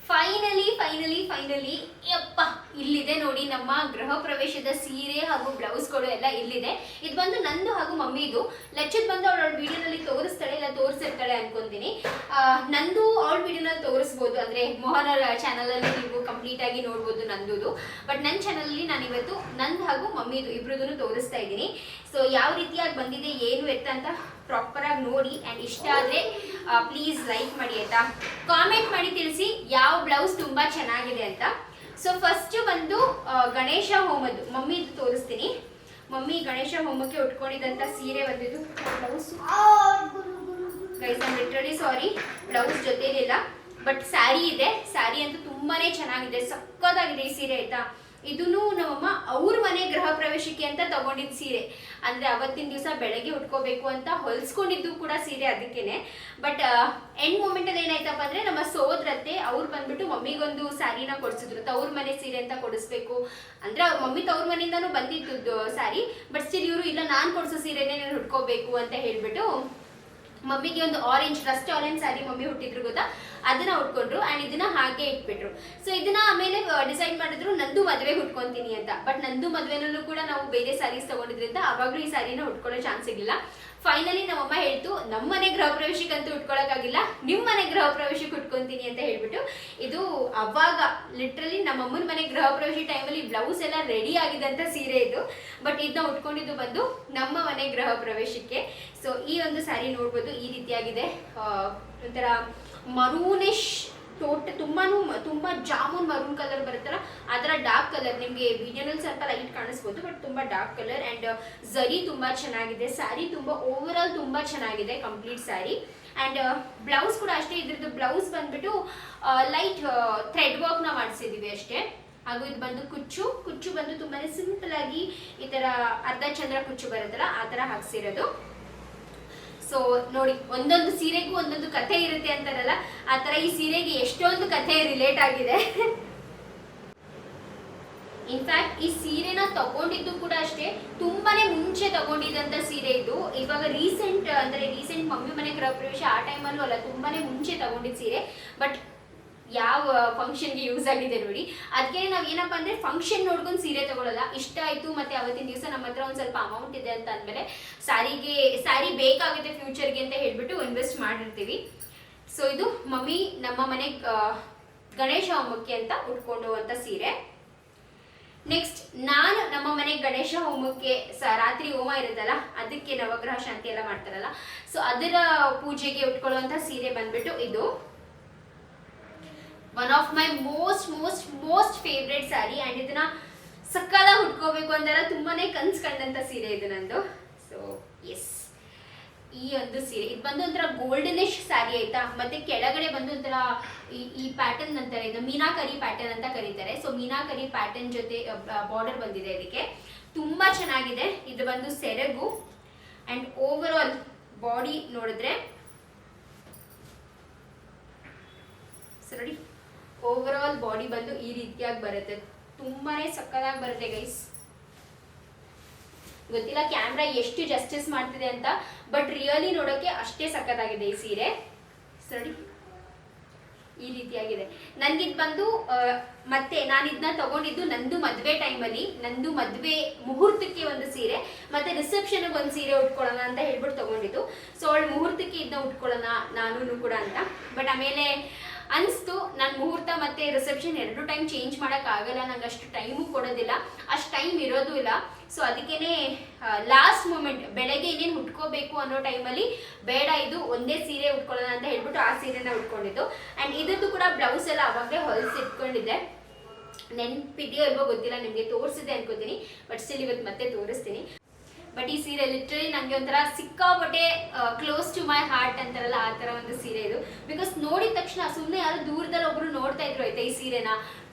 ಫೈನಲಿ ಯಪ್ಪ ಇಲ್ಲಿದೆ ನೋಡಿ ನಮ್ಮ ಗೃಹ ಪ್ರವೇಶದ ಸೀರೆ ಹಾಗೂ ಬ್ಲೌಸ್ಗಳು ಎಲ್ಲ ಇಲ್ಲಿದೆ. ಇದು ಬಂದು ನಂದು ಹಾಗೂ ಮಮ್ಮಿದು. ಲಚ್ಚದ್ ಬಂದು ಅವಳ ವಿಡಿಯೋನಲ್ಲಿ ತೋರಿಸ್ತಾಳೆ ಇಲ್ಲ ತೋರಿಸಿರ್ತಾಳೆ ಅನ್ಕೊಂತೀನಿ. ನಂದು ಅವಳ ವಿಡಿಯೋನಲ್ಲಿ ತೋರಿಸ್ಬೋದು, ಅಂದ್ರೆ ಮೋಹನ ಚಾನಲ್ ಅಲ್ಲಿ ನೀವು ಕಂಪ್ಲೀಟ್ ಆಗಿ ನೋಡ್ಬೋದು ನಂದುದು. ಬಟ್ ನನ್ನ ಚಾನಲ್ ಅಲ್ಲಿ ನಾನು ಇವತ್ತು ನಂದು ಹಾಗೂ ಮಮ್ಮಿದು ಇಬ್ರದನ್ನು ತೋರಿಸ್ತಾ ಇದ್ದೀನಿ. ಸೊ ಯಾವ ರೀತಿಯಾಗಿ ಬಂದಿದೆ ಏನು ಎತ್ತ ಅಂತ ಪ್ರಾಪರ್ ಆಗಿ ನೋಡಿ ಅಂಡ್ ಇಷ್ಟ ಆದ್ರೆ ಪ್ಲೀಸ್ ಲೈಕ್ ಮಾಡಿ ಆಯ್ತಾ, ಕಾಮೆಂಟ್ ಮಾಡಿ ತಿಳಿಸಿ ಯಾವ ಬ್ಲೌಸ್ ತುಂಬಾ ಚೆನ್ನಾಗಿದೆ ಅಂತ. ಸೊ ಫಸ್ಟ್ ಬಂದು ಗಣೇಶ ಹೋಮದ್ದು ಮಮ್ಮಿದು ತೋರಿಸ್ತೀನಿ. ಮಮ್ಮಿ ಗಣೇಶ ಹೋಮಕ್ಕೆ ಉಟ್ಕೊಂಡಿದ್ದಂತ ಸೀರೆ ಬಂದಿದ್ದು blouse guys, I am literally sorry blouse ಜೊತೆಲಿಲ್ಲ, ಬಟ್ ಸ್ಯಾರಿ ಇದೆ. ಸ್ಯಾರಿ ಅಂತೂ ತುಂಬಾನೇ ಚೆನ್ನಾಗಿದೆ, ಸಕ್ಕತ್ತಾಗಿದೆ ಈ ಸೀರೆ ಆಯ್ತಾ. ಇದನ್ನು ನಮ್ಮಮ್ಮ ಅವ್ರ ಮನೆ ಗೃಹ ಪ್ರವೇಶಕ್ಕೆ ಅಂತ ತಗೊಂಡಿದ್ದ ಸೀರೆ, ಅಂದ್ರೆ ಅವತ್ತಿನ ದಿವಸ ಬೆಳಗ್ಗೆ ಉಟ್ಕೋಬೇಕು ಅಂತ ಹೊಲ್ಸ್ಕೊಂಡಿದ್ದು ಕೂಡ ಸೀರೆ ಅದಕ್ಕೇನೆ. ಬಟ್ ಎಂಡ್ ಮೂಮೆಂಟ್ ಅಲ್ಲಿ ಏನಾಯ್ತಪ್ಪ ಅಂದ್ರೆ ನಮ್ಮ ಸೋದರತ್ತೆ ಅವ್ರು ಬಂದ್ಬಿಟ್ಟು ಮಮ್ಮಿಗೊಂದು ಸ್ಯಾರಿನ ಕೊಡಿಸಿದ್ರು, ತವ್ರ ಮನೆ ಸೀರೆ ಅಂತ ಕೊಡಿಸ್ಬೇಕು ಅಂದ್ರೆ ಮಮ್ಮಿ ತವ್ರ ಮನೆಯಿಂದಾನು ಬಂದಿದ್ದು ಸ್ಯಾರಿ. ಬಟ್ ಸ್ಟಿಲ್ ಇವರು ಇಲ್ಲ ನಾನ್ ಕೊಡಿಸೋ ಸೀರೆನೇ ನಾನು ಉಟ್ಕೋಬೇಕು ಅಂತ ಹೇಳ್ಬಿಟ್ಟು ಮಮ್ಮಿಗೆ ಒಂದು orange rust orange sari mummy ಹುಟ್ಟಿದ್ರು ಗೊತ್ತಾ, ಅದನ್ನ ಉಟ್ಕೊಂಡ್ರು ಅಂಡ್ ಇದನ್ನ ಹಾಗೆ ಇಟ್ಬಿಟ್ರು. ಸೊ ಇದನ್ನ ಆಮೇಲೆ ಡಿಸೈಡ್ ಮಾಡಿದ್ರು ನಂದು ಮದುವೆಗೆ ಉಟ್ಕೊಂತೀನಿ ಅಂತ. ಬಟ್ ನಂದು ಮದುವೆನಲ್ಲೂ ಕೂಡ ನಾವು ಬೇರೆ ಸ್ಯಾರೀಸ್ ತಗೊಂಡಿದ್ರಿಂದ ಅವಾಗ್ಲೂ ಈ ಸ್ಯಾರಿನ ಉಟ್ಕೊಳ್ಳೋ ಚಾನ್ಸ್ ಸಿಗಲಿಲ್ಲ. ಫೈನಲಿ ನಮ್ಮಮ್ಮ ಹೇಳ್ತು ನಮ್ಮ ಮನೆ ಗೃಹ ಪ್ರವೇಶಕ್ಕಂತೂ ಉಟ್ಕೊಳಕ್ಕಾಗಿಲ್ಲ, ನಿಮ್ಮ ಮನೆ ಗೃಹ ಪ್ರವೇಶಕ್ಕೆ ಉಟ್ಕೊಂತೀನಿ ಅಂತ ಹೇಳ್ಬಿಟ್ಟು ಇದು ಅವಾಗ ಲಿಟ್ರಲಿ ನಮ್ಮಮ್ಮನ ಮನೆ ಗೃಹ ಪ್ರವೇಶ ಟೈಮಲ್ಲಿ ಬ್ಲೌಸ್ ಎಲ್ಲ ರೆಡಿ ಆಗಿದಂತ ಸೀರೆ ಇದು. ಬಟ್ ಇದನ್ನ ಉಟ್ಕೊಂಡಿದ್ದು ಬಂದು ನಮ್ಮ ಮನೆ ಗೃಹ ಪ್ರವೇಶಕ್ಕೆ. ಸೊ ಈ ಒಂದು ಸ್ಯಾರಿ ನೋಡ್ಬೋದು ಈ ರೀತಿಯಾಗಿದೆ, ಒಂಥರ ಮರೂನಿಶ್ ತುಂಬಾ ಜಾಮೂನ್ ಮರೂನ್ ಕಲರ್ ಬರುತ್ತಲ್ಲ ಅದರ ಡಾರ್ಕ್ ಕಲರ್. ನಿಮಗೆ ವಿಡಿಯೋನಲ್ಲಿ ಸ್ವಲ್ಪ ಲೈಟ್ ಕಾಣಿಸ್ಬೋದು, ಬಟ್ ತುಂಬಾ ಡಾರ್ಕ್ ಕಲರ್ ಅಂಡ್ ಝರಿ ತುಂಬಾ ಚೆನ್ನಾಗಿದೆ. ಸ್ಯಾರಿ ತುಂಬಾ ಓವರ್ ಆಲ್ ತುಂಬಾ ಚೆನ್ನಾಗಿದೆ ಕಂಪ್ಲೀಟ್ ಸ್ಯಾರಿ. ಅಂಡ್ ಬ್ಲೌಸ್ ಕೂಡ ಅಷ್ಟೇ, ಇದ್ರದ್ದು ಬ್ಲೌಸ್ ಬಂದ್ಬಿಟ್ಟು ಲೈಟ್ ಥ್ರೆಡ್ ವರ್ಕ್ ನ ಮಾಡಿಸಿದೀವಿ ಅಷ್ಟೇ. ಹಾಗೂ ಇದು ಬಂದು ಕುಚ್ಚು ಬಂದು ತುಂಬಾನೇ ಸಿಂಪಲ್ ಆಗಿ ಈ ತರ ಅರ್ಧ ಚಂದ್ರ ಕುಚ್ಚು ಬರುತ್ತಲ್ಲ ಆ ತರ ಹಾಕ್ಸಿರೋದು. ಸೊ ನೋಡಿ, ಒಂದೊಂದು ಸೀರೆಗೂ ಒಂದೊಂದು ಕಥೆ ಇರುತ್ತೆ ಅಂತಾರಲ್ಲ, ಆ ತರ ಈ ಸೀರೆಗೆ ಎಷ್ಟೊಂದು ಕಥೆ ರಿಲೇಟ್ ಆಗಿದೆ. ಇನ್ಫ್ಯಾಕ್ಟ್ ಈ ಸೀರೆನ ತಗೊಂಡಿದ್ದು ಕೂಡ ಅಷ್ಟೇ ತುಂಬಾನೇ ಮುಂಚೆ ತಗೊಂಡಿದ್ದಂತ ಸೀರೆ ಇದು. ಇವಾಗ ರೀಸೆಂಟ್ ಮಮ್ಮಿ ಮನೆ ಗೃಹ ಪ್ರವೇಶ ಆ ಟೈಮಲ್ಲೂ ಅಲ್ಲ, ತುಂಬಾನೇ ಮುಂಚೆ ತಗೊಂಡಿದ್ದ ಸೀರೆ. ಬಟ್ ಯಾವ ಫಂಕ್ಷನ್ಗೆ ಯೂಸ್ ಆಗಿದೆ ನೋಡಿ. ಅದಕ್ಕೆ ನಾವ್ ಏನಪ್ಪಾ ಅಂದ್ರೆ ಫಂಕ್ಷನ್ ನೋಡ್ಕೊಂಡು ಸೀರೆ ತಗೊಳ್ಳಲ್ಲ, ಇಷ್ಟ ಆಯ್ತು ಮತ್ತೆ ಅವತ್ತಿನ ದಿವಸ ನಮ್ಮ ಹತ್ರ ಒಂದ್ ಸ್ವಲ್ಪ ಅಮೌಂಟ್ ಇದೆ ಅಂತ ಅಂದ್ಮೇಲೆ ಸ್ಯಾರಿ ಬೇಕಾಗುತ್ತೆ ಫ್ಯೂಚರ್ಗೆ ಅಂತ ಹೇಳ್ಬಿಟ್ಟು ಇನ್ವೆಸ್ಟ್ ಮಾಡಿರ್ತೀವಿ. ಸೊ ಇದು ಮಮ್ಮಿ ನಮ್ಮ ಮನೆ ಗಣೇಶ ಹೋಮಕ್ಕೆ ಅಂತ ಉಟ್ಕೊಂಡುವಂತ ಸೀರೆ. ನೆಕ್ಸ್ಟ್ ನಾನು ನಮ್ಮ ಮನೆ ಗಣೇಶ ಹೋಮಕ್ಕೆ ರಾತ್ರಿ ಹೋಮ ಇರುತ್ತಲ್ಲ, ಅದಕ್ಕೆ ನವಗ್ರಹ ಶಾಂತಿ ಎಲ್ಲ ಮಾಡ್ತಾರಲ್ಲ, ಸೊ ಅದರ ಪೂಜೆಗೆ ಉಟ್ಕೊಳ್ಳುವಂತ ಸೀರೆ ಬಂದ್ಬಿಟ್ಟು ಇದು one of my most favourite sari. And ಇದನ್ನ ಸಕ್ಕತ್ತಾಗಿ ಉಟ್ಕೋಬೇಕು ಅಂತಾರ ತುಂಬಾನೇ ಕನ್ಸ್ ಕಂಡಂತ ಸೀರೆ ಇದು ನಂದು. ಸೊ ಎಸ್, ಈ ಒಂದು ಸೀರೆ ಇದು ಬಂದು ಒಂಥರ ಗೋಲ್ಡನಿಶ್ ಸ್ಯಾರಿ ಆಯ್ತಾ. ಮತ್ತೆ ಕೆಳಗಡೆ ಬಂದು ಒಂಥರ ಈ ಪ್ಯಾಟರ್ನ್ ಅಂತಾರೆ, ಇದು ಮೀನಾಕರಿ ಪ್ಯಾಟರ್ನ್ ಅಂತ ಕರೀತಾರೆ. ಸೊ ಮೀನಾಕರಿ ಪ್ಯಾಟರ್ನ್ ಜೊತೆ ಬಾರ್ಡರ್ ಬಂದಿದೆ, ಇದಕ್ಕೆ ತುಂಬಾ ಚೆನ್ನಾಗಿದೆ. ಇದು ಬಂದು ಸೆರಗು ಅಂಡ್ ಓವರ್ ಆಲ್ ಬಾಡಿ ನೋಡಿದ್ರೆ ನೋಡಿ, ಓವರ್ ಆಲ್ ಬಾಡಿ ಬಂದು ಈ ರೀತಿಯಾಗಿ ಬರುತ್ತೆ, ತುಂಬಾನೇ ಸಕ್ಕತ್ತಾಗಿ ಬರುತ್ತೆ ಗೈಸ್. ಗೊತ್ತಿಲ್ಲ ಕ್ಯಾಮ್ರಾ ಎಷ್ಟು ಜಸ್ಟಿಸ್ ಮಾಡ್ತಿದೆ ಅಂತ, ಬಟ್ ರಿಯಲಿ ನೋಡೋಕೆ ಅಷ್ಟೇ ಸಕ್ಕತ್ತಾಗಿದೆ ಈ ಸೀರೆ. ಸರಿ, ಈ ಈ ರೀತಿಯಾಗಿದೆ. ನನ್ಗಿದ್ ಬಂದು ಮತ್ತೆ ನಾನು ಇದನ್ನ ತಗೊಂಡಿದ್ದು ನಂದು ಮದುವೆ ಟೈಮಲ್ಲಿ, ನಂದು ಮದುವೆ ಮುಹೂರ್ತಕ್ಕೆ ಒಂದು ಸೀರೆ ಮತ್ತೆ ರಿಸೆಪ್ಷನ್ಗೆ ಒಂದು ಸೀರೆ ಉಟ್ಕೊಳ್ಳೋಣ ಅಂತ ಹೇಳ್ಬಿಟ್ಟು ತಗೊಂಡಿದ್ದು. ಸೊ ಅವಳು ಮುಹೂರ್ತಕ್ಕೆ ಇದನ್ನ ಉಟ್ಕೊಳ್ಳೋಣ ನಾನು ಕೂಡ ಅಂತ. ಬಟ್ ಆಮೇಲೆ ಅನಿಸ್ತು ನಾನು ಮುಹೂರ್ತ ಮತ್ತೆ ರಿಸೆಪ್ಷನ್ 2 ಟೈಮ್ ಚೇಂಜ್ ಮಾಡೋಕ್ಕಾಗಲ್ಲ, ನಂಗೆ ಅಷ್ಟು ಟೈಮು ಕೊಡೋದಿಲ್ಲ, ಅಷ್ಟು ಟೈಮ್ ಇರೋದು ಇಲ್ಲ. ಸೊ ಅದಕ್ಕೇನೆ ಲಾಸ್ಟ್ ಮೂಮೆಂಟ್ ಬೆಳಗ್ಗೆ ಇನ್ನೇನು ಉಟ್ಕೋಬೇಕು ಅನ್ನೋ ಟೈಮಲ್ಲಿ ಬೇಡ ಇದು ಒಂದೇ ಸೀರೆ ಉಟ್ಕೊಳ್ಳೋಣ ಅಂತ ಹೇಳ್ಬಿಟ್ಟು ಆ ಸೀರೆನ ಉಟ್ಕೊಂಡಿದ್ದು. ಆ್ಯಂಡ್ ಇದ್ರದ್ದು ಕೂಡ ಬ್ಲೌಸ್ ಎಲ್ಲ ಅವಾಗಲೇ ಹೊಲಿಸಿ ಇಟ್ಕೊಂಡಿದ್ದೆ. ನೆನಪಿದೆಯೋ ಇಲ್ವೋ ಗೊತ್ತಿಲ್ಲ, ನಿಮಗೆ ತೋರಿಸಿದೆ ಅನ್ಕೋತೀನಿ, ಬಟ್ ಸ್ಟಿಲ್ ಇವತ್ತು ಮತ್ತೆ ತೋರಿಸ್ತೀನಿ. ಬಟ್ ಈ ಸೀರೆ ಲಿಟ್ರಲಿ ನನಗೆ ಒಂಥರ ಸಿಕ್ಕಾಪಟ್ಟೆ ಕ್ಲೋಸ್ ಟು ಮೈ ಹಾರ್ಟ್ ಅಂತಾರಲ್ಲ ಆ ಥರ ಒಂದು ಸೀರೆ ಇದು. ಬಿಕಾಸ್ ನೋಡಿದ ತಕ್ಷಣ ಸುಮ್ಮನೆ ಯಾರು ದೂರದಲ್ಲಿ ಒಬ್ರು ನೋಡ್ತಾ ಇದ್ರು ಆಯ್ತಾ ಈ ಸೀರೆನ,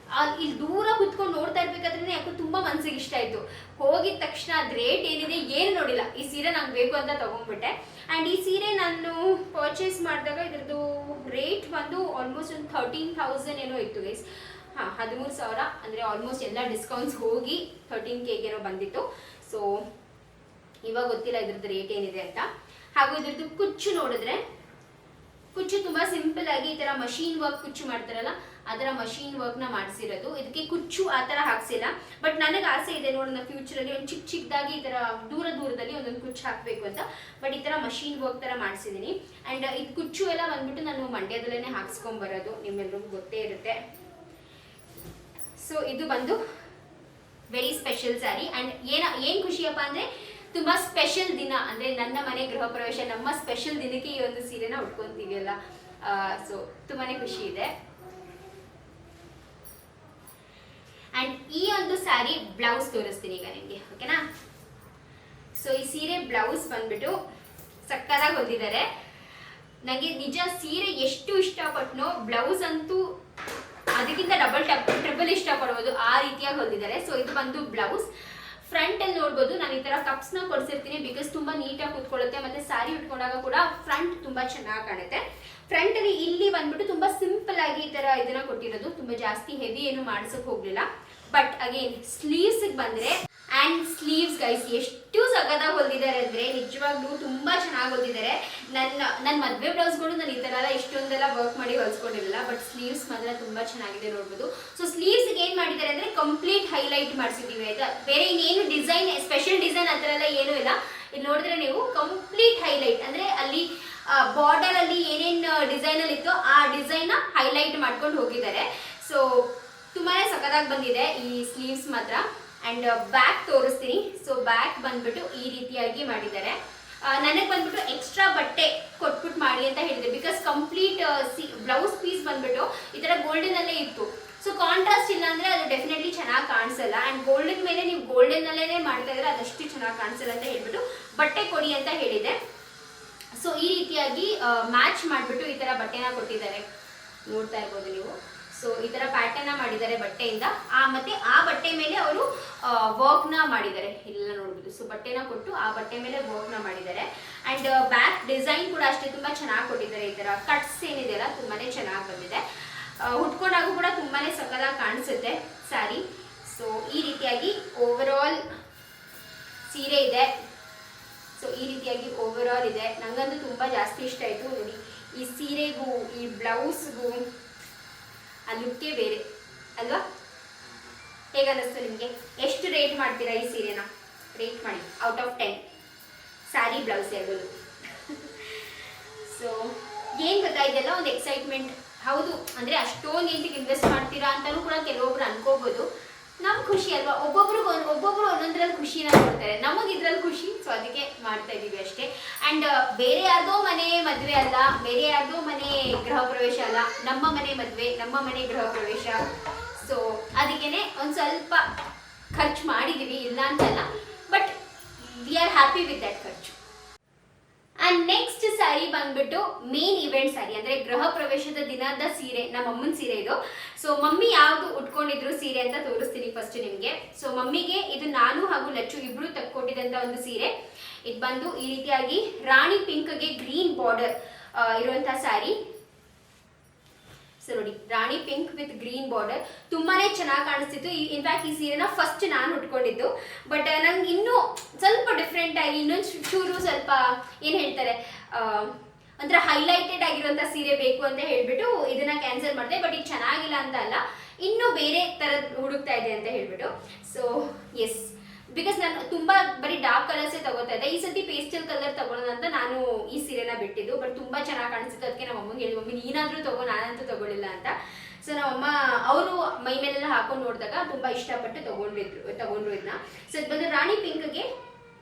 ಇಲ್ಲಿ ದೂರ ಕುತ್ಕೊಂಡು ನೋಡ್ತಾ ಇರ್ಬೇಕಾದ್ರೆ ಯಾಕೋ ತುಂಬ ಮನಸ್ಸಿಗೆ ಇಷ್ಟ ಆಯಿತು. ಹೋಗಿದ ತಕ್ಷಣ ಅದು ರೇಟ್ ಏನಿದೆ ಏನು ನೋಡಿಲ್ಲ, ಈ ಸೀರೆ ನಂಗೆ ಬೇಕು ಅಂತ ತೊಗೊಂಡ್ಬಿಟ್ಟೆ. ಆ್ಯಂಡ್ ಈ ಸೀರೆ ನಾನು ಪರ್ಚೇಸ್ ಮಾಡಿದಾಗ ಇದ್ರದ್ದು ರೇಟ್ ಬಂದು ಆಲ್ಮೋಸ್ಟ್ ಒಂದು 13,000 ಏನೋ ಇತ್ತು ಗೈಸ್. 13,000 ಅಂದರೆ ಆಲ್ಮೋಸ್ಟ್ ಎಲ್ಲ ಡಿಸ್ಕೌಂಟ್ಸ್ ಹೋಗಿ 13K ಏನೋ ಬಂದಿತ್ತು. ಸೊ ಇವಾಗ ಗೊತ್ತಿಲ್ಲ ಇದ್ರದ್ದು ರೇಟ್ ಏನಿದೆ ಅಂತ. ಹಾಗೂ ಇದ್ರದ್ದು ಕುಚ್ಚು ನೋಡಿದ್ರೆ ಕುಚ್ಚು ತುಂಬ ಸಿಂಪಲ್ ಆಗಿ ಈ ಥರ ಮಷೀನ್ ವರ್ಕ್ ಕುಚ್ಚು ಮಾಡ್ತಾರಲ್ಲ ಅದರ ಮಷೀನ್ ವರ್ಕ್ನ ಮಾಡಿಸಿರೋದು. ಇದಕ್ಕೆ ಕುಚ್ಚು ಆ ಥರ ಹಾಕ್ಸಿಲ್ಲ. ಬಟ್ ನನಗೆ ಆಸೆ ಇದೆ ನೋಡೋಣ ಫ್ಯೂಚರಲ್ಲಿ ಒಂದು ಚಿಕ್ಕದಾಗಿ ಈ ಥರ ದೂರದಲ್ಲಿ ಒಂದೊಂದು ಕುಚ್ಚು ಹಾಕಬೇಕು ಅಂತ. ಬಟ್ ಈ ಥರ ಮಷೀನ್ ವರ್ಕ್ ಥರ ಮಾಡಿಸಿದ್ದೀನಿ. ಆ್ಯಂಡ್ ಇದು ಕುಚ್ಚು ಎಲ್ಲ ಬಂದ್ಬಿಟ್ಟು ನಾನು ಮಂಡ್ಯದಲ್ಲೇ ಹಾಕ್ಸ್ಕೊಂಬರೋದು, ನಿಮ್ಮೆಲ್ರಿಗೂ ಗೊತ್ತೇ ಇರುತ್ತೆ. ಸೊ ಇದು ಬಂದು ವೆರಿ ಸ್ಪೆಷಲ್ ಸ್ಯಾರಿ. ಆ್ಯಂಡ್ ಏನು ಖುಷಿಯಪ್ಪ ಅಂದರೆ ತುಂಬ ಸ್ಪೆಷಲ್ ದಿನ, ಅಂದರೆ ನನ್ನ ಮನೆ ಗೃಹ ಪ್ರವೇಶ, ನಮ್ಮ ಸ್ಪೆಷಲ್ ದಿನಕ್ಕೆ ಈ ಒಂದು ಸೀರೆನ ಉಟ್ಕೊತೀವಿಯಲ್ಲ. ಸೊ ತುಂಬಾ ಖುಷಿ ಇದೆ. ಆ್ಯಂಡ್ ಈ ಒಂದು ಸ್ಯಾರಿ ಬ್ಲೌಸ್ ತೋರಿಸ್ತೀನಿ ಈಗ ನಿಮಗೆ, ಓಕೆನಾ? ಸೊ ಈ ಸೀರೆ ಬ್ಲೌಸ್ ಬಂದ್ಬಿಟ್ಟು ಸಕ್ಕತ್ತಾಗಿ ಹೊಲಿದಿದ್ದಾರೆ. ನನಗೆ ನಿಜ ಸೀರೆ ಎಷ್ಟು ಇಷ್ಟಪಟ್ಟನೋ ಬ್ಲೌಸ್ ಅಂತೂ ಅದಕ್ಕಿಂತ ಟ್ರಿಬಲ್ ಇಷ್ಟಪಡ್ಬೋದು, ಆ ರೀತಿಯಾಗಿ ಹೊಲಿದಿದ್ದಾರೆ. ಸೊ ಇದು ಬಂದು ಬ್ಲೌಸ್. ಫ್ರಂಟ್ ಅಲ್ಲಿ ನೋಡ್ಬೋದು ನಾನು ಈ ತರ ಕಪ್ಸ್ ನ ಕೊಡ್ಸಿರ್ತೀನಿ, ಬಿಕಾಸ್ ತುಂಬಾ ನೀಟಾಗಿ ಕೂತ್ಕೊಳ್ಳುತ್ತೆ. ಮತ್ತೆ ಸ್ಯಾರಿ ಉಟ್ಕೊಂಡಾಗ ಕೂಡ ಫ್ರಂಟ್ ತುಂಬಾ ಚೆನ್ನಾಗಿ ಕಾಣುತ್ತೆ. ಫ್ರಂಟ್ ಅಲ್ಲಿ ಇಲ್ಲಿ ಬಂದ್ಬಿಟ್ಟು ತುಂಬಾ ಸಿಂಪಲ್ ಆಗಿ ಈ ತರ ಇದನ್ನ ಕೊಟ್ಟಿರೋದು, ತುಂಬಾ ಜಾಸ್ತಿ ಹೆವಿ ಏನು ಮಾಡ್ಸಕ್ ಹೋಗ್ಲಿಲ್ಲ. ಬಟ್ ಅಗೇನ್ ಸ್ಲೀವ್ಸ್ ಬಂದ್ರೆ, ಆ್ಯಂಡ್ ಸ್ಲೀವ್ಸ್ ಗೈಸ್ ಎಷ್ಟು ಸಗದಾಗಿ ಹೊಲಿದಿದ್ದಾರೆ ಅಂದರೆ ನಿಜವಾಗ್ಲೂ ತುಂಬ ಚೆನ್ನಾಗಿ ಹೊಲಿದಿದ್ದಾರೆ. ನನ್ನ ಮದುವೆ ಬ್ಲೌಸ್ಗಳು ನಾನು ಈ ಥರ ಎಲ್ಲ ಇಷ್ಟೊಂದೆಲ್ಲ ವರ್ಕ್ ಮಾಡಿ ಹೊಲಿಸ್ಕೊಂಡಿರಲಿಲ್ಲ. ಬಟ್ ಸ್ಲೀವ್ಸ್ ಮಾತ್ರ ತುಂಬ ಚೆನ್ನಾಗಿದೆ ನೋಡ್ಬೋದು. ಸೊ ಸ್ಲೀವ್ಸ್ಗೆ ಏನು ಮಾಡಿದ್ದಾರೆ ಅಂದರೆ ಕಂಪ್ಲೀಟ್ ಹೈಲೈಟ್ ಮಾಡಿಸಿದ್ದೀವಿ ಆಯಿತಾ. ಬೇರೆ ಇನ್ನೇನು ಡಿಸೈನ್ ಸ್ಪೆಷಲ್ ಡಿಸೈನ್ ಆ ಥರ ಎಲ್ಲ ಏನೂ ಇಲ್ಲ. ಇಲ್ಲಿ ನೋಡಿದ್ರೆ ನೀವು ಕಂಪ್ಲೀಟ್ ಹೈಲೈಟ್ ಅಂದರೆ ಅಲ್ಲಿ ಬಾರ್ಡರ್ ಅಲ್ಲಿ ಏನೇನು ಡಿಸೈನಲ್ಲಿ ಇತ್ತು ಆ ಡಿಸೈನ್ನ ಹೈಲೈಟ್ ಮಾಡ್ಕೊಂಡು ಹೋಗಿದ್ದಾರೆ. ಸೊ ತುಂಬಾ ಸಖತ್ತಾಗಿ ಬಂದಿದೆ ಈ ಸ್ಲೀವ್ಸ್ ಮಾತ್ರ. ಆ್ಯಂಡ್ ಬ್ಯಾಕ್ ತೋರಿಸ್ತೀನಿ. ಸೊ ಬ್ಯಾಕ್ ಬಂದ್ಬಿಟ್ಟು ಈ ರೀತಿಯಾಗಿ ಮಾಡಿದ್ದಾರೆ. ನನಗೆ ಬಂದ್ಬಿಟ್ಟು ಎಕ್ಸ್ಟ್ರಾ ಬಟ್ಟೆ ಕೊಟ್ಬಿಟ್ಟು ಮಾಡಿ ಅಂತ ಹೇಳಿದೆ, ಬಿಕಾಸ್ ಕಂಪ್ಲೀಟ್ ಬ್ಲೌಸ್ ಪೀಸ್ ಬಂದ್ಬಿಟ್ಟು ಈ ಥರ ಗೋಲ್ಡನಲ್ಲೇ ಇತ್ತು. ಸೊ ಕಾಂಟ್ರಾಸ್ಟ್ ಇಲ್ಲ ಅಂದರೆ ಅದು ಡೆಫಿನೆಟ್ಲಿ ಚೆನ್ನಾಗಿ ಕಾಣಿಸಲ್ಲ. ಆ್ಯಂಡ್ ಗೋಲ್ಡನ್ ಮೇಲೆ ನೀವು ಗೋಲ್ಡನ್ನಲ್ಲೇ ಮಾಡ್ತಾ ಇದ್ರೆ ಅದಷ್ಟು ಚೆನ್ನಾಗಿ ಕಾಣಿಸಲ್ಲ ಅಂತ ಹೇಳ್ಬಿಟ್ಟು ಬಟ್ಟೆ ಕೊಡಿ ಅಂತ ಹೇಳಿದೆ. ಸೊ ಈ ರೀತಿಯಾಗಿ ಮ್ಯಾಚ್ ಮಾಡಿಬಿಟ್ಟು ಈ ಥರ ಬಟ್ಟೆನ ಕೊಟ್ಟಿದ್ದಾರೆ, ನೋಡ್ತಾ ಇರ್ಬೋದು ನೀವು. ಸೊ ಈ ಥರ ಪ್ಯಾಟರ್ನ ಮಾಡಿದ್ದಾರೆ ಬಟ್ಟೆಯಿಂದ. ಮತ್ತೆ ಆ ಬಟ್ಟೆ ಮೇಲೆ ಅವರು ವರ್ಕ್ನ ಮಾಡಿದ್ದಾರೆ, ಇಲ್ಲ ನೋಡ್ಬೋದು. ಸೊ ಬಟ್ಟೆನ ಕೊಟ್ಟು ಆ ಬಟ್ಟೆ ಮೇಲೆ ವರ್ಕ್ನ ಮಾಡಿದ್ದಾರೆ. ಆ್ಯಂಡ್ ಬ್ಯಾಕ್ ಡಿಸೈನ್ ಕೂಡ ಅಷ್ಟೇ ತುಂಬ ಚೆನ್ನಾಗಿ ಕೊಟ್ಟಿದ್ದಾರೆ. ಈ ಥರ ಕಟ್ಸ್ ಏನಿದೆಯಲ್ಲ ತುಂಬಾ ಚೆನ್ನಾಗಿ ಬಂದಿದೆ. ಉಟ್ಕೊಂಡಾಗೂ ಕೂಡ ತುಂಬಾ ಸಕ್ಕತ್ತಾಗಿ ಕಾಣಿಸುತ್ತೆ ಸ್ಯಾರಿ. ಸೊ ಈ ರೀತಿಯಾಗಿ ಓವರ್ ಆಲ್ ಸೀರೆ ಇದೆ. ಸೊ ಈ ರೀತಿಯಾಗಿ ಓವರ್ ಆಲ್ ಇದೆ. ನನಗಂತೂ ತುಂಬ ಜಾಸ್ತಿ ಇಷ್ಟ ಆಯಿತು ನೋಡಿ. ಈ ಸೀರೆಗೂ ಈ ಬ್ಲೌಸ್ಗೂ ಆ ಲುಕ್ಕೇ ಬೇರೆ ಅಲ್ವಾ? ಹೇಗನ್ನಿಸ್ತು ನಿಮಗೆ? ಎಷ್ಟು ರೇಟ್ ಮಾಡ್ತೀರಾ ಈ ಸೀರೆನ? ರೇಟ್ ಮಾಡಿ ಔಟ್ ಆಫ್ 10. ಸ್ಯಾರಿ ಬ್ಲೌಸ್ ಎರಡೂ. ಸೊ ಏನು ಗೊತ್ತಾಯ್ತಲ್ಲ, ಒಂದು ಎಕ್ಸೈಟ್ಮೆಂಟ್. ಹೌದು, ಅಂದರೆ ಅಷ್ಟೊಂದು ಎಂಟಿಗೆ ಇನ್ವೆಸ್ಟ್ ಮಾಡ್ತೀರಾ ಅಂತಲೂ ಕೂಡ ಕೆಲವೊಬ್ರು ಅನ್ಕೋಬೋದು. ನಮ್ಗೆ ಖುಷಿ ಅಲ್ವಾ, ಒಬ್ಬೊಬ್ರು ಒಂದೊಂದ್ರಲ್ಲಿ ಖುಷಿನ ಕೊಡ್ತಾರೆ, ನಮಗೆ ಇದ್ರಲ್ಲಿ ಖುಷಿ. ಸೊ ಅದಕ್ಕೆ ಮಾಡ್ತಾ ಇದ್ದೀವಿ ಅಷ್ಟೇ. ಆ್ಯಂಡ್ ಬೇರೆ ಯಾರ್ದೋ ಮನೆ ಮದುವೆ ಅಲ್ಲ, ಬೇರೆ ಯಾರ್ದೋ ಮನೆ ಗೃಹ ಪ್ರವೇಶ ಅಲ್ಲ, ನಮ್ಮ ಮನೆ ಮದುವೆ, ನಮ್ಮ ಮನೆ ಗೃಹ ಪ್ರವೇಶ. ಸೊ ಅದಕ್ಕೇನೆ ಒಂದು ಸ್ವಲ್ಪ ಖರ್ಚು ಮಾಡಿದ್ದೀವಿ, ಇಲ್ಲ ಅಂತಲ್ಲ. But we are happy with that ಖರ್ಚು. ಆ್ಯಂಡ್ ನೆಕ್ಸ್ಟ್ ಸ್ಯಾರಿ ಬಂದ್ಬಿಟ್ಟು ಮೇನ್ ಇವೆಂಟ್ ಸ್ಯಾರಿ, ಅಂದರೆ ಗೃಹ ಪ್ರವೇಶದ ದಿನದ ಸೀರೆ, ನಮ್ಮ ಅಮ್ಮನ ಸೀರೆ ಇದು. ಸೊ ಮಮ್ಮಿ ಯಾವುದು ಉಟ್ಕೊಂಡಿದ್ರು ಸೀರೆ ಅಂತ ತೋರಿಸ್ತೀನಿ ಫಸ್ಟ್ ನಿಮಗೆ. ಸೊ ಮಮ್ಮಿಗೆ ಇದು ನಾನು ಹಾಗೂ ಲಚ್ಚು ಇಬ್ರು ತಕ್ಕೊಟ್ಟಿದಂಥ ಒಂದು ಸೀರೆ. ಇದು ಬಂದು ಈ ರೀತಿಯಾಗಿ ರಾಣಿ ಪಿಂಕ್ಗೆ ಗ್ರೀನ್ ಬಾರ್ಡರ್ ಇರುವಂಥ ಸ್ಯಾರಿ. ಸೊ ನೋಡಿ, ರಾಣಿ ಪಿಂಕ್ ವಿತ್ ಗ್ರೀನ್ ಬಾರ್ಡರ್ ತುಂಬಾನೇ ಚೆನ್ನಾಗಿ ಕಾಣಿಸ್ತಿತ್ತು. ಇನ್ಫ್ಯಾಕ್ಟ್ ಈ ಸೀರೆನ ಫಸ್ಟ್ ನಾನು ಉಟ್ಕೊಂಡಿದ್ದು. ಬಟ್ ನಂಗೆ ಇನ್ನೂ ಸ್ವಲ್ಪ ಡಿಫ್ರೆಂಟ್ ಆಗಿ ಇನ್ನೊಂದು ಚೂರು ಸ್ವಲ್ಪ ಏನು ಹೇಳ್ತಾರೆ, ಅಂದ್ರೆ ಹೈಲೈಟೆಡ್ ಆಗಿರುವಂತ ಸೀರೆ ಬೇಕು ಅಂತ ಹೇಳ್ಬಿಟ್ಟು ಇದನ್ನ ಕ್ಯಾನ್ಸಲ್ ಮಾಡಿದೆ. ಬಟ್ ಇದು ಚೆನ್ನಾಗಿಲ್ಲ ಅಂತ ಅಲ್ಲ, ಇನ್ನೂ ಬೇರೆ ತರದ್ ಹುಡುಕ್ತಾ ಇದೆ ಅಂತ ಹೇಳ್ಬಿಟ್ಟು. ಸೊ ಎಸ್, ಬಿಕಾಸ್ ನಾನು ತುಂಬಾ ಬರೀ ಡಾರ್ಕ್ ಕಲರ್ಸೇ ತಗೋತಾ ಇದ್ದೆ. ಈ ಸತಿ ಪೇಸ್ಟಲ್ ಕಲರ್ ತಗೊಳ್ಳೋಣ ಅಂತ ನಾನು ಈ ಸೀರೆನ ಬಿಟ್ಟಿದ್ದು. ಬಟ್ ತುಂಬಾ ಚೆನ್ನಾಗಿ ಕಾಣಿಸ್ತಿತ್ತು. ಅದಕ್ಕೆ ನಮ್ಮ ಅಮ್ಮಗೆ ಹೇಳಿ, ಮಮ್ಮಿ ನೀನಾದ್ರೂ ತಗೋ, ನಾನಂತೂ ತಗೊಳ್ಳಿಲ್ಲ ಅಂತ. ಸೊ ನಮ್ಮಮ್ಮ ಅವರು ಮೈ ಮೇಲೆಲ್ಲ ಹಾಕೊಂಡು ನೋಡಿದಾಗ ತುಂಬಾ ಇಷ್ಟಪಟ್ಟು ತಗೊಂಡ್ರು ಇದನ್ನ. ಸೊ ಇದು ಬಂದು ರಾಣಿ ಪಿಂಕ್ಗೆ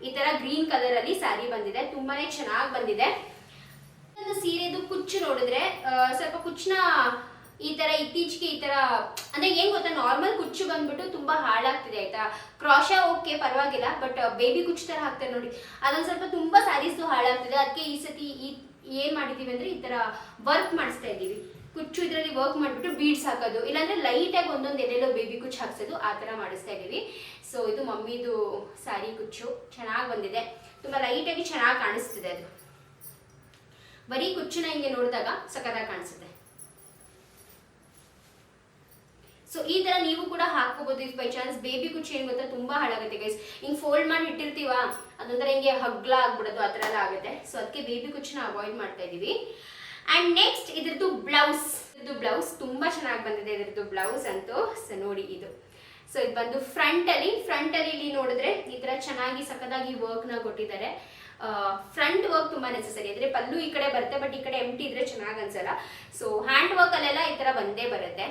ಈ ತರ ಗ್ರೀನ್ ಕಲರ್ ಅಲ್ಲಿ ಸ್ಯಾರಿ ಬಂದಿದೆ, ತುಂಬಾನೇ ಚೆನ್ನಾಗಿ ಬಂದಿದೆ. ಸೀರೆದು ಕುಚ್ಚು ನೋಡಿದ್ರೆ ಸ್ವಲ್ಪ ಕುಚ್ಚನ ಈ ತರ ಇತ್ತೀಚೆಗೆ ಈ ತರ ಅಂದ್ರೆ ಏನ್ ಗೊತ್ತಾ, ನಾರ್ಮಲ್ ಕುಚ್ಚು ಬಂದ್ಬಿಟ್ಟು ತುಂಬಾ ಹಾಳಾಗ್ತಿದೆ ಆಯ್ತಾ. ಕ್ರಾಶ ಓಕೆ ಪರವಾಗಿಲ್ಲ, ಬಟ್ ಬೇಬಿ ಕುಚ್ಚು ತರ ಹಾಕ್ತಾರೆ ನೋಡಿ, ಅದೊಂದು ಸ್ವಲ್ಪ ತುಂಬಾ ಸ್ಯಾರೀಸು ಹಾಳಾಗ್ತಿದೆ. ಅದಕ್ಕೆ ಈ ಸತಿ ಏನ್ ಮಾಡಿದೀವಿ ಅಂದ್ರೆ ಈ ತರ ವರ್ಕ್ ಮಾಡಿಸ್ತಾ ಇದೀವಿ. ಕುಚ್ಚು ಇದರಲ್ಲಿ ವರ್ಕ್ ಮಾಡ್ಬಿಟ್ಟು ಬೀಡ್ಸ್ ಹಾಕೋದು, ಇಲ್ಲಾಂದ್ರೆ ಲೈಟ್ ಆಗಿ ಒಂದೊಂದು ಎಲ್ಲೆಲ್ಲೋ ಬೇಬಿ ಕುಚ್ಚು ಹಾಕ್ಸೋದು, ಆ ತರ ಮಾಡಿಸ್ತಾ ಇದೀವಿ. ಸೊ ಇದು ಮಮ್ಮಿದು ಸ್ಯಾರಿ ಕುಚ್ಚು ಚೆನ್ನಾಗಿ ಬಂದಿದೆ, ತುಂಬಾ ಲೈಟ್ ಆಗಿ ಚೆನ್ನಾಗಿ ಕಾಣಿಸ್ತಿದೆ. ಅದು ಬರೀ ಕುಚ್ಚುನ ಹಿಂಗೆ ನೋಡಿದಾಗ ಸಖತ್ತಾಗಿ ಕಾಣಿಸುತ್ತೆ. ಸೊ ಈ ತರ ನೀವು ಕೂಡ ಹಾಕೋಬಹುದು ಇಫ್ ಬೈ ಚಾನ್ಸ್ ಬೇಬಿ ಕುಚ್ಚು ಏನ್ ಗೊತ್ತಾ ತುಂಬಾ ಹಾಳಾಗುತ್ತೆ ಗೈಸ್. ಹಿಂಗ್ ಫೋಲ್ಡ್ ಮಾಡಿ ಇಟ್ಟಿರ್ತೀವ, ಅದೊಂಥರ ಹಿಂಗೆ ಹಗ್ಲ ಆಗ್ಬಿಡೋದು, ಆ ತರ ಎಲ್ಲ ಆಗುತ್ತೆ. ಸೊ ಅದಕ್ಕೆ ಬೇಬಿ ಕುಚ್ಚನ್ನ ಅವಾಯ್ಡ್ ಮಾಡ್ತಾ ಇದೀವಿ. ಅಂಡ್ ನೆಕ್ಸ್ಟ್ ಇದ್ರದ್ದು ಬ್ಲೌಸ್ ತುಂಬಾ ಚೆನ್ನಾಗಿ ಬಂದಿದೆ. ಇದ್ರದ್ದು ಬ್ಲೌಸ್ ಅಂತೂ ಸೊ ನೋಡಿ ಇದು. ಸೊ ಇದು ಬಂದು ಫ್ರಂಟ್ ಅಲ್ಲಿ ಇಲ್ಲಿ ನೋಡಿದ್ರೆ ಈ ತರ ಚೆನ್ನಾಗಿ ಸಖತ್ತಾಗಿ ವರ್ಕ್ ನ ಕೊಟ್ಟಿದ್ದಾರೆ. ಫ್ರಂಟ್ ವರ್ಕ್ ತುಂಬಾ ನೆಸೆಸರಿ. ಅಂದ್ರೆ ಪಲ್ಲು ಈ ಕಡೆ ಬರುತ್ತೆ, ಬಟ್ ಈ ಕಡೆ ಎಂಟಿ ಇದ್ರೆ ಚೆನ್ನಾಗಿ ಅನ್ಸಲ್ಲ. ಸೊ ಹ್ಯಾಂಡ್ ವರ್ಕ್ ಅಲ್ಲೆಲ್ಲ ಈ ತರ ಬಂದೇ ಬರುತ್ತೆ.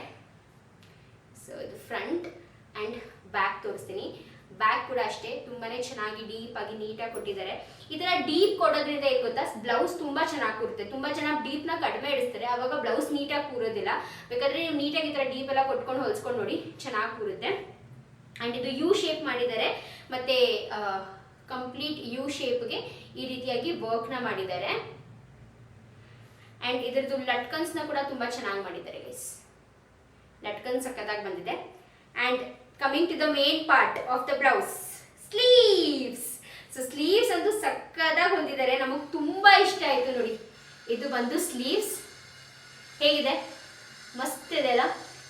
ಸೊ ಇದು ಫ್ರಂಟ್ ಅಂಡ್ ಬ್ಯಾಕ್ ತೋರಿಸ್ತೀನಿ. ಬ್ಯಾಕ್ ಕೂಡ ಅಷ್ಟೇ ತುಂಬಾನೇ ಚೆನ್ನಾಗಿ ಡೀಪ್ ಆಗಿ ನೀಟಾಗಿ ಕೊಟ್ಟಿದ್ದಾರೆ. ಈ ತರ ಡೀಪ್ ಕೊಡೋದ್ರಿಂದ ಏನ್ ಗೊತ್ತಾ, ಬ್ಲೌಸ್ ತುಂಬಾ ಚೆನ್ನಾಗಿ ಕೂರುತ್ತೆ. ತುಂಬಾ ಜನ ಡೀಪ್ ನ ಕಡಿಮೆ ಇಡಿಸ್ತಾರೆ, ಅವಾಗ ಬ್ಲೌಸ್ ನೀಟಾಗಿ ಕೂರೋದಿಲ್ಲ. ಬೇಕಾದ್ರೆ ನೀವು ನೀಟಾಗಿ ಈ ತರ ಡೀಪ್ ಎಲ್ಲ ಕೊಟ್ಕೊಂಡು ಹೊಲ್ಸ್ಕೊಂಡು ನೋಡಿ, ಚೆನ್ನಾಗಿ ಕೂರುತ್ತೆ. ಅಂಡ್ ಇದು ಯು ಶೇಪ್ ಮಾಡಿದ್ದಾರೆ, ಮತ್ತೆ ಕಂಪ್ಲೀಟ್ ಯು ಶೇಪ್ಗೆ ಈ ರೀತಿಯಾಗಿ ವರ್ಕ್ ನ ಮಾಡಿದ್ದಾರೆ. ಅಂಡ್ ಇದ್ರದ್ದು ಲಟ್ಕನ್ಸ್ ನ ಕೂಡ ತುಂಬಾ ಚೆನ್ನಾಗಿ ಮಾಡಿದ್ದಾರೆ ಗೈಸ್. ಲಟ್ಕನ್ ಸಕ್ಕತ್ತಾಗಿ ಬಂದಿದೆ. And coming to the main part of the blouse, sleeves. So sleeves ಅಂತೂ ಸಕ್ಕತ್ತಾಗಿ ಹೊಂದಿದ್ದಾರೆ, ನಮಗೆ ತುಂಬಾ ಇಷ್ಟ ಆಯ್ತು ನೋಡಿ. ಇದು ಬಂದು ಸ್ಲೀವ್ಸ್ ಹೇಗಿದೆ, ಮಸ್ತ್ ಇದೆ ಅಲ್ಲ,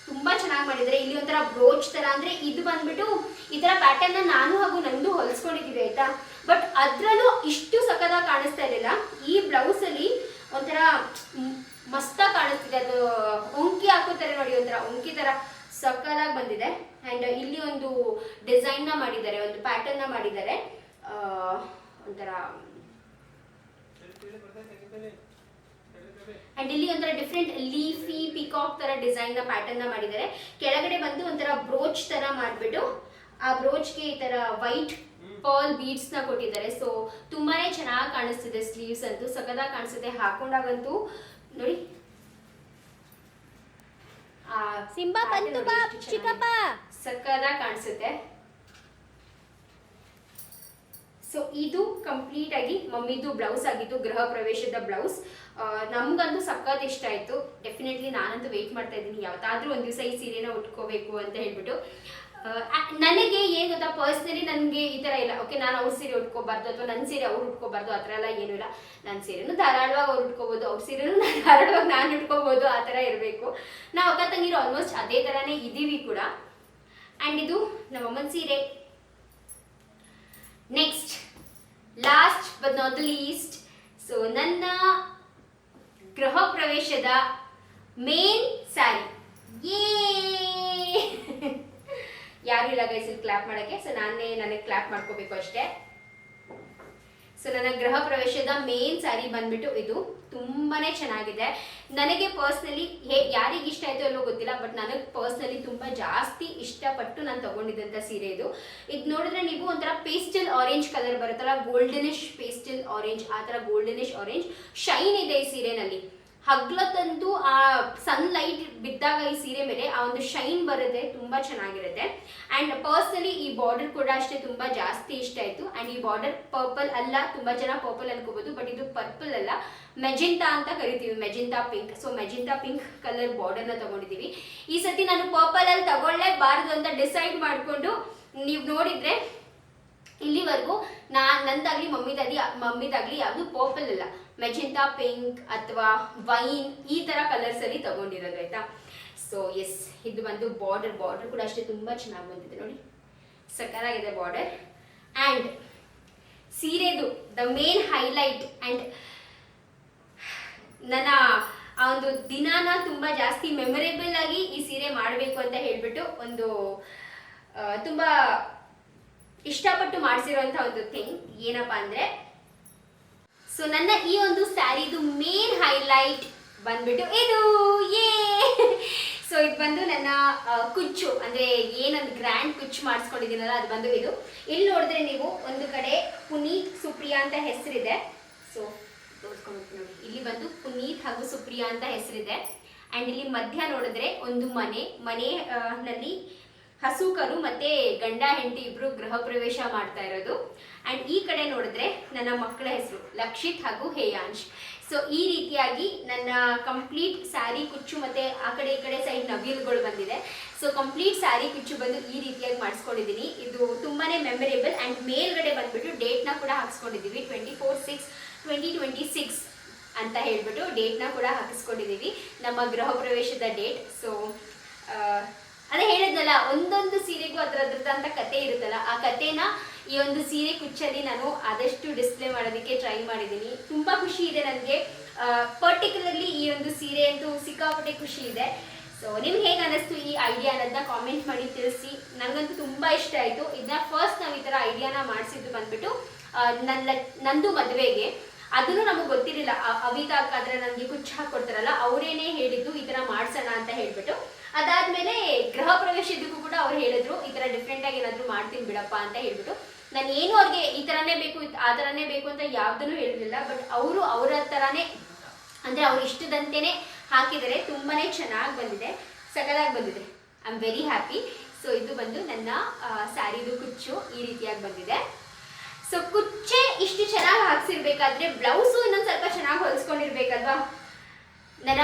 ತುಂಬಾ ಚೆನ್ನಾಗಿ ಮಾಡಿದ್ದಾರೆ. ಇಲ್ಲಿ ಒಂಥರ ಬ್ರೋಚ್ ತರ, ಅಂದ್ರೆ ಇದು ಬಂದ್ಬಿಟ್ಟು ಈ ತರ ಪ್ಯಾಟರ್ನ್ ನ ನಾನು ಹಾಗೂ ನಂದು ಹೊಲಿಸ್ಕೊಂಡಿದ್ದೀವಿ ಆಯ್ತಾ. ಬಟ್ ಅದ್ರಲ್ಲೂ ಇಷ್ಟು ಸಕ್ಕತ್ತಾಗಿ ಕಾಣಿಸ್ತಾ ಇರಲಿಲ್ಲ. ಈ ಬ್ಲೌಸ್ ಅಲ್ಲಿ ಒಂಥರ ಮಸ್ತಾಗಿ ಕಾಣಿಸ್ತಿದೆ. ಅದು ಒಂಕಿ ಹಾಕೋತಾರೆ ನೋಡಿ, ಒಂಥರ ಒಂಕಿ ತರ ಸಕ್ಕತ್ತಾಗಿ ಬಂದಿದೆ. ಅಂಡ್ ಇಲ್ಲಿ ಒಂದು ಡಿಸೈನ್ ನ ಮಾಡಿದ್ದಾರೆ, ಒಂದು ಪ್ಯಾಟರ್ನ್ ನ ಮಾಡಿದ್ದಾರೆ. ಒಂಥರ ಅಂಡ್ ಇಲ್ಲಿ ಒಂಥರ ಡಿಫ್ರೆಂಟ್ ಲೀಫಿ ಪಿಕಾಕ್ ತರ ಡಿಸೈನ್ ನ ಪ್ಯಾಟರ್ನ್ ನ ಮಾಡಿದ್ದಾರೆ. ಕೆಳಗಡೆ ಬಂದು ಒಂಥರ ಬ್ರೋಚ್ ತರ ಮಾಡ್ಬಿಟ್ಟು ಆ ಬ್ರೋಚ್ಗೆ ಈ ತರ ವೈಟ್ ಪರ್ಲ್ ಬೀಡ್ಸ್ ನ ಕೊಟ್ಟಿದ್ದಾರೆ. ಸೊ ತುಂಬಾನೇ ಚೆನ್ನಾಗಿ ಕಾಣಿಸ್ತಿದೆ. ಸ್ಲೀವ್ಸ್ ಅಂತೂ ಸಕ್ಕತ್ತಾಗಿ ಕಾಣಿಸುತ್ತೆ, ಹಾಕೊಂಡಾಗಂತೂ ನೋಡಿ. ಸಿಂಬಾ ಬಂತು ಬಾ ಚಿಕ್ಕಪ್ಪ, ಸಕ್ಕತ್ತಾಗಿ ಕಾಣಿಸುತ್ತೆ. ಸೊ ಇದು ಕಂಪ್ಲೀಟ್ ಆಗಿ ಮಮ್ಮಿದು ಬ್ಲೌಸ್ ಆಗಿದ್ದು, ಗೃಹ ಪ್ರವೇಶದ ಬ್ಲೌಸ್. ನಮ್ಗಂತೂ ಸಖತ್ ಇಷ್ಟ ಆಯ್ತು. ಡೆಫಿನೆಟ್ಲಿ ನಾನಂತೂ ವೆಯ್ಟ್ ಮಾಡ್ತಾ ಇದ್ದೀನಿ, ಯಾವತ್ತಾದ್ರೂ ಒಂದ್ ದಿವಸ ಈ ಸೀರೆನ ಉಟ್ಕೋಬೇಕು ಅಂತ ಹೇಳ್ಬಿಟ್ಟು. ನನಗೆ ಏನ್ ಗೊತ್ತಾ, ಪರ್ಸ್ನಲಿ ನನಗೆ ಈ ತರ ಇಲ್ಲ. ಓಕೆ, ನಾನು ಅವ್ರ ಸೀರೆ ಉಟ್ಕೋಬಾರ್ದು ಅಥವಾ ನನ್ನ ಸೀರೆ ಅವ್ರು ಉಟ್ಕೋಬಾರ್ದು, ಆ ಥರ ಎಲ್ಲ ಏನೂ ಇಲ್ಲ. ನನ್ನ ಸೀರೆನೂ ಧಾರಾಳವಾಗಿ ಅವ್ರು ಉಟ್ಕೋಬಹುದು, ಅವ್ರ ಸೀರೆನೂ ಧಾರಾಳವಾಗಿ ನಾನು ಉಟ್ಕೋಬಹುದು, ಆ ಥರ ಇರಬೇಕು. ನಾವು ಅಕ್ಕ ತಂಗಿರು ಆಲ್ಮೋಸ್ಟ್ ಅದೇ ಥರನೇ ಇದ್ದೀವಿ ಕೂಡ. ಆ್ಯಂಡ್ ಇದು ನಮ್ಮಮ್ಮನ ಸೀರೆ. Next last but not the least, so ನನ್ನ ಗೃಹ ಪ್ರವೇಶದ ಮೇನ್ ಸ್ಯಾರಿ. ಯಾರು ಇಲ್ಲ ಗೈಸ್ ಇಲ್ಲಿ ಕ್ಲಾಪ್ ಮಾಡಕ್ಕೆ, ಸೊ ನನಗೆ ಕ್ಲಾಪ್ ಮಾಡ್ಕೋಬೇಕು ಅಷ್ಟೇ. ಸೊ ನನ್ನ ಗೃಹ ಪ್ರವೇಶದ ಮೇನ್ ಸ್ಯಾರಿ ಬಂದ್ಬಿಟ್ಟು ಇದು. ತುಂಬಾನೇ ಚೆನ್ನಾಗಿದೆ. ನನಗೆ ಪರ್ಸ್ನಲಿ ಯಾರಿಗೆ ಇಷ್ಟ ಆಯ್ತು ಅಲ್ಲೋ ಗೊತ್ತಿಲ್ಲ, ಬಟ್ ನನಗೆ ಪರ್ಸ್ನಲಿ ತುಂಬಾ ಜಾಸ್ತಿ ಇಷ್ಟಪಟ್ಟು ನಾನು ತಗೊಂಡಿದ್ದಂಥ ಸೀರೆ ಇದು. ಇದು ನೋಡಿದ್ರೆ ನೀವು ಒಂಥರ ಪೇಸ್ಟಲ್ ಆರೆಂಜ್ ಕಲರ್ ಬರುತ್ತಲ್ಲ, ಗೋಲ್ಡನಿಶ್ ಪೇಸ್ಟಲ್ ಆರೆಂಜ್, ಆ ಥರ ಗೋಲ್ಡನಿಶ್ ಆರೆಂಜ್ ಶೈನ್ ಇದೆ ಈ ಸೀರೆನಲ್ಲಿ. ಹಗ್ಲತ್ತಂತೂ ಆ ಸನ್ಲೈಟ್ ಬಿದ್ದಾಗ ಈ ಸೀರೆ ಮೇಲೆ ಆ ಒಂದು ಶೈನ್ ಬರುತ್ತೆ, ತುಂಬಾ ಚೆನ್ನಾಗಿರುತ್ತೆ. ಅಂಡ್ ಪರ್ಸನಲಿ ಈ ಬಾರ್ಡರ್ ಕೂಡ ಅಷ್ಟೇ ತುಂಬಾ ಜಾಸ್ತಿ ಇಷ್ಟ ಆಯ್ತು. ಅಂಡ್ ಈ ಬಾರ್ಡರ್ ಪರ್ಪಲ್ ಅಲ್ಲ, ತುಂಬಾ ಜನ ಪರ್ಪಲ್ ಅನ್ಕೋಬಹುದು, ಬಟ್ ಇದು ಪರ್ಪಲ್ ಅಲ್ಲ, ಮೆಜೆಂಟಾ ಅಂತ ಕರಿತೀವಿ, magenta pink. So magenta pink colour border ನ ತಗೊಂಡಿದೀವಿ. ಈ ಸತಿ ನಾನು ಪರ್ಪಲ್ ಅಲ್ಲಿ ತಗೊಳ್ಳೇಬಾರದು ಅಂತ ಡಿಸೈಡ್ ಮಾಡ್ಕೊಂಡು, ನೀವು ನೋಡಿದ್ರೆ ಇಲ್ಲಿವರೆಗೂ ನಂದಾಗ್ಲಿ ಮಮ್ಮಿದಾಗ್ಲಿ ಯಾವುದು ಪರ್ಪಲ್ ಅಲ್ಲ, ಮೆಜೆಂಟಾ ಪಿಂಕ್ ಅಥವಾ ವೈನ್ ಈ ತರ ಕಲರ್ಸ್ ಅಲ್ಲಿ ತಗೊಂಡಿರೋದು ಆಯ್ತಾ. ಸೊ ಎಸ್, ಇದು ಬಂದು ಬಾರ್ಡರ್ ಕೂಡ ಅಷ್ಟೇ ತುಂಬಾ ಚೆನ್ನಾಗಿ ಬಂದಿದೆ ನೋಡಿ, ಸಕ್ಕತ್ತಾಗಿದೆ ಬಾರ್ಡರ್. ಅಂಡ್ ಸೀರೆದು ದ ಮೇನ್ ಹೈಲೈಟ್ ಅಂಡ್ ನನ್ನ ಆ ಒಂದು ದಿನಾನ ತುಂಬ ಜಾಸ್ತಿ ಮೆಮೊರೇಬಲ್ ಆಗಿ ಈ ಸೀರೆ ಮಾಡಬೇಕು ಅಂತ ಹೇಳ್ಬಿಟ್ಟು ಒಂದು ತುಂಬ ಇಷ್ಟಪಟ್ಟು ಮಾಡಿಸಿರುವಂಥ ಒಂದು ಥಿಂಗ್ ಏನಪ್ಪ ಅಂದರೆ, ಸೊ ನನ್ನ ಈ ಒಂದು ಸ್ಯಾರಿದು ಮೇನ್ ಹೈಲೈಟ್ ಬಂದ್ಬಿಟ್ಟು ಇದು ಸೊ ಇದು ಬಂದು ನನ್ನ ಕುಚ್ಚು, ಅಂದರೆ ಏನೊಂದು ಗ್ರ್ಯಾಂಡ್ ಕುಚ್ಚು ಮಾಡಿಸ್ಕೊಂಡಿದ್ದೀನಲ್ಲ ಅದು ಬಂದು ಇದು. ಇಲ್ಲಿ ನೋಡಿದ್ರೆ ನೀವು ಒಂದು ಕಡೆ ಪುನೀತ್ ಸುಪ್ರಿಯಾ ಅಂತ ಹೆಸರಿದೆ. ಸೊ ತೋರಿಸ್ಕೊಂಡು ನೋಡಿ, ಇಲ್ಲಿ ಬಂದು ಪುನೀತ್ ಹಾಗೂ ಸುಪ್ರಿಯಾ ಅಂತ ಹೆಸರಿದೆ. ಆ್ಯಂಡ್ ಇಲ್ಲಿ ಮಧ್ಯ ನೋಡಿದ್ರೆ ಒಂದು ಮನೆಯಲ್ಲಿ ಹಸುಕರು ಮತ್ತೆ ಗಂಡ ಹೆಂಡತಿ ಇಬ್ರು ಗೃಹ ಪ್ರವೇಶ ಮಾಡ್ತಾ ಇರೋದು. ಆ್ಯಂಡ್ ಈ ಕಡೆ ನೋಡಿದ್ರೆ ನನ್ನ ಮಕ್ಕಳ ಹೆಸರು ಲಕ್ಷಿತ್ ಹಾಗೂ ಹೇಯಾಂಶ್. ಸೊ ಈ ರೀತಿಯಾಗಿ ನನ್ನ ಕಂಪ್ಲೀಟ್ ಸ್ಯಾರಿ ಕುಚ್ಚು ಮತ್ತೆ ಆ ಕಡೆ ಈ ಕಡೆ ಸೈಡ್ ನವಿಲುಗಳು ಬಂದಿದೆ. ಸೊ ಕಂಪ್ಲೀಟ್ ಸ್ಯಾರಿ ಕುಚ್ಚು ಬಂದು ಈ ರೀತಿಯಾಗಿ ಮಾಡಿಸ್ಕೊಂಡಿದ್ದೀನಿ. ಇದು ತುಂಬಾನೇ ಮೆಮೊರೇಬಲ್. ಆ್ಯಂಡ್ ಮೇಲ್ಗಡೆ ಬಂದ್ಬಿಟ್ಟು ಡೇಟ್ನ ಕೂಡ ಹಾಕ್ಸ್ಕೊಂಡಿದ್ದೀವಿ, 24/6/2026 ಅಂತ ಹೇಳ್ಬಿಟ್ಟು ಡೇಟ್ನ ಕೂಡ ಹಾಕಿಸ್ಕೊಂಡಿದ್ದೀವಿ, ನಮ್ಮ ಗೃಹ ಪ್ರವೇಶದ ಡೇಟ್. ಸೊ ಅದೇ ಹೇಳಿದ್ನಲ್ಲ, ಒಂದೊಂದು ಸೀರೆಗೂ ಅದ್ರದ್ದಂಥ ಕತೆ ಇರುತ್ತಲ್ಲ, ಆ ಕತೆನ ಈ ಒಂದು ಸೀರೆ ಕುಚ್ಚಲ್ಲಿ ನಾನು ಆದಷ್ಟು ಡಿಸ್ಪ್ಲೇ ಮಾಡೋದಕ್ಕೆ ಟ್ರೈ ಮಾಡಿದ್ದೀನಿ. ತುಂಬ ಖುಷಿ ಇದೆ ನನಗೆ, ಪರ್ಟಿಕ್ಯುಲರ್ಲಿ ಈ ಒಂದು ಸೀರೆ ಅಂತೂ ಸಿಕ್ಕಾಪಟ್ಟೆ ಖುಷಿ ಇದೆ. ಸೊ ನಿಮ್ಗೆ ಹೇಗೆ ಅನ್ನಿಸ್ತು ಈ ಐಡಿಯಾ ಅನ್ನೋದನ್ನ ಕಾಮೆಂಟ್ ಮಾಡಿ ತಿಳಿಸಿ. ನನಗಂತೂ ತುಂಬ ಇಷ್ಟ ಆಯಿತು. ಇದನ್ನ ಫಸ್ಟ್ ನಾವು ಈ ಥರ ಐಡಿಯಾನ ಮಾಡಿಸಿದ್ದು ಬಂದ್ಬಿಟ್ಟು ನಂದು ಮದುವೆಗೆ. ಅದನ್ನು ನಮಗೆ ಗೊತ್ತಿರಲಿಲ್ಲ, ಅವಿತಾ ಅಕ್ಕ ಆದರೆ ನನಗೆ ಕುಚ್ಚು ಹಾಕ್ಕೊಡ್ತಾರಲ್ಲ ಅವರೇನೇ ಹೇಳಿದ್ದು ಈ ಥರ ಮಾಡಿಸೋಣ ಅಂತ ಹೇಳ್ಬಿಟ್ಟು. ಅದಾದಮೇಲೆ ಗೃಹ ಪ್ರವೇಶದಕ್ಕೂ ಕೂಡ ಅವ್ರು ಹೇಳಿದ್ರು ಈ ಥರ ಡಿಫ್ರೆಂಟಾಗಿ ಏನಾದರೂ ಮಾಡ್ತೀನಿ ಬಿಡಪ್ಪ ಅಂತ ಹೇಳ್ಬಿಟ್ಟು. ನಾನು ಏನು ಅವ್ರಿಗೆ ಈ ಥರನೇ ಬೇಕು ಆ ಥರನೇ ಬೇಕು ಅಂತ ಯಾವುದನ್ನು ಹೇಳಿರಲಿಲ್ಲ. ಬಟ್ ಅವರು ಅವರ ಥರನೇ, ಅಂದರೆ ಅವ್ರು ಇಷ್ಟದಂತೆಯೇ ಹಾಕಿದರೆ ತುಂಬಾ ಚೆನ್ನಾಗಿ ಬಂದಿದೆ, ಸಕಲಾಗಿ ಬಂದಿದೆ. I am very happy. So ಇದು ಬಂದು ನನ್ನ ಸ್ಯಾರಿದು ಕುಚ್ಚು ಈ ರೀತಿಯಾಗಿ ಬಂದಿದೆ. ಸೊ ಕುಚ್ಚೆ ಇಷ್ಟು ಚೆನ್ನಾಗಿ ಹಾಕ್ಸಿರ್ಬೇಕಾದ್ರೆ ಬ್ಲೌಸು ಇನ್ನೊಂದು ಸ್ವಲ್ಪ ಚೆನ್ನಾಗಿ ಹೊಲಿಸ್ಕೊಂಡಿರ್ಬೇಕಲ್ವಾ. ನನ್ನ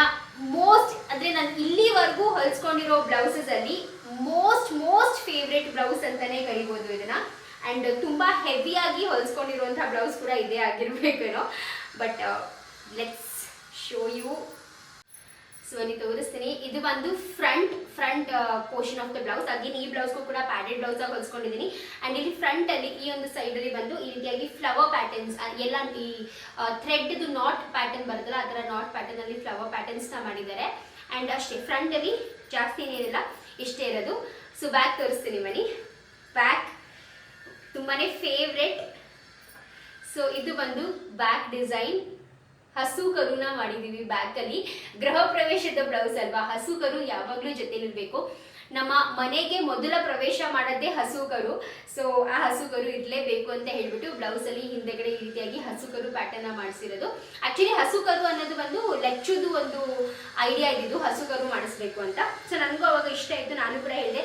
ಅಂದರೆ ನಾನು ಇಲ್ಲಿವರೆಗೂ ಹೊಲಿಸ್ಕೊಂಡಿರೋ ಬ್ಲೌಸಸಲ್ಲಿ ಮೋಸ್ಟ್ ಫೇವ್ರೆಟ್ ಬ್ಲೌಸ್ ಅಂತಲೇ ಕರಿಬೋದು ಇದನ್ನು. ಆ್ಯಂಡ್ ತುಂಬ ಹೆವಿಯಾಗಿ ಹೊಲಿಸ್ಕೊಂಡಿರುವಂಥ ಬ್ಲೌಸ್ ಕೂಡ ಇದೇ ಆಗಿರಬೇಕೇನೋ. But let's show you. So ಅಲ್ಲಿ ತೋರಿಸ್ತೀನಿ. ಇದು ಬಂದು front portion of the blouse. Again ಈ ಬ್ಲೌಸ್ಗೂ ಕೂಡ ಪ್ಯಾಡೆಡ್ ಬ್ಲೌಸಾಗಿ ಹೊಲಿಸ್ಕೊಂಡಿದ್ದೀನಿ. ಆ್ಯಂಡ್ ಇಲ್ಲಿ ಫ್ರಂಟಲ್ಲಿ ಈ ಒಂದು ಸೈಡಲ್ಲಿ ಬಂದು ಈ ರೀತಿಯಾಗಿ ಫ್ಲವರ್ ಪ್ಯಾಟರ್ನ್ಸ್ ಎಲ್ಲ ಈ ಥ್ರೆಡ್ದು ನಾಟ್ ಪ್ಯಾಟರ್ನ್ ಬರುತ್ತಲ್ಲ ಆ ಥರ ನಾಟ್ ಪ್ಯಾಟರ್ನಲ್ಲಿ ಫ್ಲವರ್ ಪ್ಯಾಟರ್ನ್ಸ್ನ ಮಾಡಿದ್ದಾರೆ. ಆ್ಯಂಡ್ ಅಷ್ಟೇ, ಫ್ರಂಟಲ್ಲಿ ಜಾಸ್ತಿ ಏನಿರಲ್ಲ, ಇಷ್ಟೇ ಇರೋದು. ಸೊ ಬ್ಯಾಕ್ ತೋರಿಸ್ತೀನಿ ಬನ್ನಿ. ಬ್ಯಾಕ್ ತುಂಬಾ ಫೇವ್ರೆಟ್. ಸೊ ಇದು ಬಂದು ಬ್ಯಾಕ್ ಡಿಸೈನ್ ಹಸು ಕರುನ ಮಾಡಿದ್ದೀವಿ ಬ್ಯಾಕಲ್ಲಿ. ಗೃಹ ಪ್ರವೇಶದ ಬ್ಲೌಸ್ ಅಲ್ವಾ, ಹಸು ಕರು ಯಾವಾಗಲೂ ಜೊತೆಲಿರಬೇಕು. ನಮ್ಮ ಮನೆಗೆ ಮೊದಲ ಪ್ರವೇಶ ಮಾಡೋದೇ ಹಸು ಕರು. ಸೊ ಆ ಹಸು ಕರು ಇರಲೇಬೇಕು ಅಂತ ಹೇಳ್ಬಿಟ್ಟು ಬ್ಲೌಸಲ್ಲಿ ಹಿಂದೆಗಡೆ ಈ ರೀತಿಯಾಗಿ ಹಸು ಕರು ಪ್ಯಾಟರ್ನ ಮಾಡಿಸಿರೋದು. ಆ್ಯಕ್ಚುಲಿ ಹಸು ಕರು ಅನ್ನೋದು ಬಂದು ಲೆಚ್ಚುದು ಒಂದು ಐಡಿಯಾ ಇದ್ದಿದ್ದು, ಹಸು ಕರು ಮಾಡಿಸ್ಬೇಕು ಅಂತ. ಸೊ ನನಗೂ ಅವಾಗ ಇಷ್ಟ ಆಯಿತು, ನಾನು ಕೂಡ ಹೇಳಿದೆ.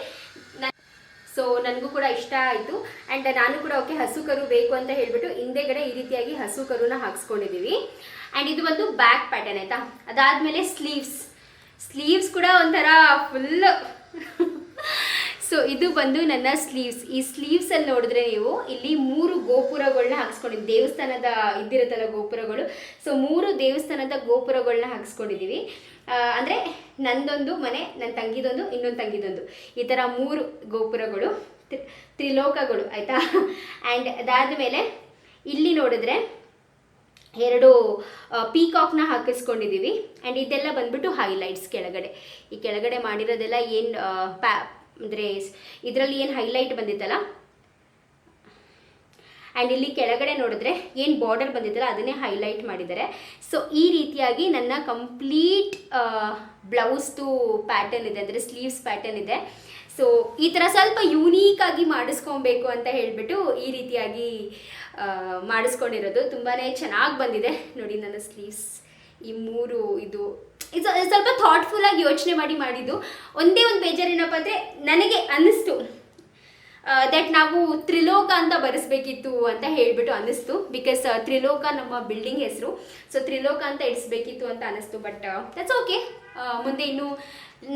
ಸೊ ನನಗೂ ಕೂಡ ಇಷ್ಟ ಆಯಿತು. ಆ್ಯಂಡ್ ನಾನು ಕೂಡ ಓಕೆ ಹಸು ಕರು ಬೇಕು ಅಂತ ಹೇಳ್ಬಿಟ್ಟು ಹಿಂದೆಗಡೆ ಈ ರೀತಿಯಾಗಿ ಹಸು ಕರುನ ಹಾಕ್ಸ್ಕೊಂಡಿದ್ದೀವಿ. ಆ್ಯಂಡ್ ಇದು ಬಂದು ಬ್ಯಾಕ್ ಪ್ಯಾಟರ್ನ್ ಆಯಿತಾ. ಅದಾದಮೇಲೆ ಸ್ಲೀವ್ಸ್ ಕೂಡ ಒಂಥರ ಫುಲ್. ಸೊ ಇದು ಬಂದು ನನ್ನ ಸ್ಲೀವ್ಸ್. ಈ ಸ್ಲೀವ್ಸಲ್ಲಿ ನೋಡಿದ್ರೆ ನೀವು ಇಲ್ಲಿ 3 ಗೋಪುರಗಳನ್ನ ಹಾಕ್ಸ್ಕೊಂಡಿದ್ದೀವಿ. ದೇವಸ್ಥಾನದ ಇದ್ದಿರುತ್ತಲ್ಲ ಗೋಪುರಗಳು. ಸೊ 3 ದೇವಸ್ಥಾನದ ಗೋಪುರಗಳನ್ನ ಹಾಕ್ಸ್ಕೊಂಡಿದ್ದೀವಿ. ಅಂದರೆ ನಂದೊಂದು ಮನೆ, ನನ್ನ ತಂಗಿದೊಂದು, ಇನ್ನೊಂದು ತಂಗಿದೊಂದು, ಈ ಥರ 3 ಗೋಪುರಗಳು, ತ್ರಿಲೋಕಗಳು ಆಯಿತಾ. ಆ್ಯಂಡ್ ಅದಾದಮೇಲೆ ಇಲ್ಲಿ ನೋಡಿದ್ರೆ 2 ಪೀಕಾಕ್ನ ಹಾಕಿಸ್ಕೊಂಡಿದ್ದೀವಿ. ಆ್ಯಂಡ್ ಇದೆಲ್ಲ ಬಂದ್ಬಿಟ್ಟು ಹೈಲೈಟ್ಸ್ ಕೆಳಗಡೆ. ಈ ಕೆಳಗಡೆ ಮಾಡಿರೋದೆಲ್ಲ ಏನು ಅಂದರೆ ಇದರಲ್ಲಿ ಏನು ಹೈಲೈಟ್ ಬಂದಿತ್ತಲ್ಲ. ಆ್ಯಂಡ್ ಇಲ್ಲಿ ಕೆಳಗಡೆ ನೋಡಿದ್ರೆ ಏನು ಬಾರ್ಡರ್ ಬಂದಿತ್ತಲ್ಲ ಅದನ್ನೇ ಹೈಲೈಟ್ ಮಾಡಿದ್ದಾರೆ. ಸೊ ಈ ರೀತಿಯಾಗಿ ನನ್ನ ಕಂಪ್ಲೀಟ್ ಬ್ಲೌಸ್ದು ಪ್ಯಾಟರ್ನ್ ಇದೆ, ಅಂದರೆ ಸ್ಲೀವ್ಸ್ ಪ್ಯಾಟರ್ನ್ ಇದೆ. ಸೊ ಈ ಥರ ಸ್ವಲ್ಪ ಯೂನೀಕಾಗಿ ಮಾಡಿಸ್ಕೊಬೇಕು ಅಂತ ಹೇಳಿಬಿಟ್ಟು ಈ ರೀತಿಯಾಗಿ ಮಾಡಿಸ್ಕೊಂಡಿರೋದು. ತುಂಬಾ ಚೆನ್ನಾಗಿ ಬಂದಿದೆ ನೋಡಿ ನನ್ನ ಸ್ಲೀವ್ಸ್. ಈ 3 ಇದು ಸ್ವಲ್ಪ ಥಾಟ್ಫುಲ್ಲಾಗಿ ಯೋಚನೆ ಮಾಡಿದ್ದು. ಒಂದೇ ಒಂದು ಬೇಜಾರೇನಪ್ಪ ಅಂದರೆ ನನಗೆ ಅನ್ನಿಸ್ತು ದಟ್ ನಾವು ತ್ರಿಲೋಕ ಅಂತ ಬರೆಸ್ಬೇಕಿತ್ತು ಅಂತ ಹೇಳಿಬಿಟ್ಟು ಅನ್ನಿಸ್ತು. ಬಿಕಾಸ್ ತ್ರಿಲೋಕ ನಮ್ಮ ಬಿಲ್ಡಿಂಗ್ ಹೆಸರು. ಸೊ ತ್ರಿಲೋಕ ಅಂತ ಇಡಿಸ್ಬೇಕಿತ್ತು ಅಂತ ಅನ್ನಿಸ್ತು. But that's okay. ಮುಂದೆ ಇನ್ನು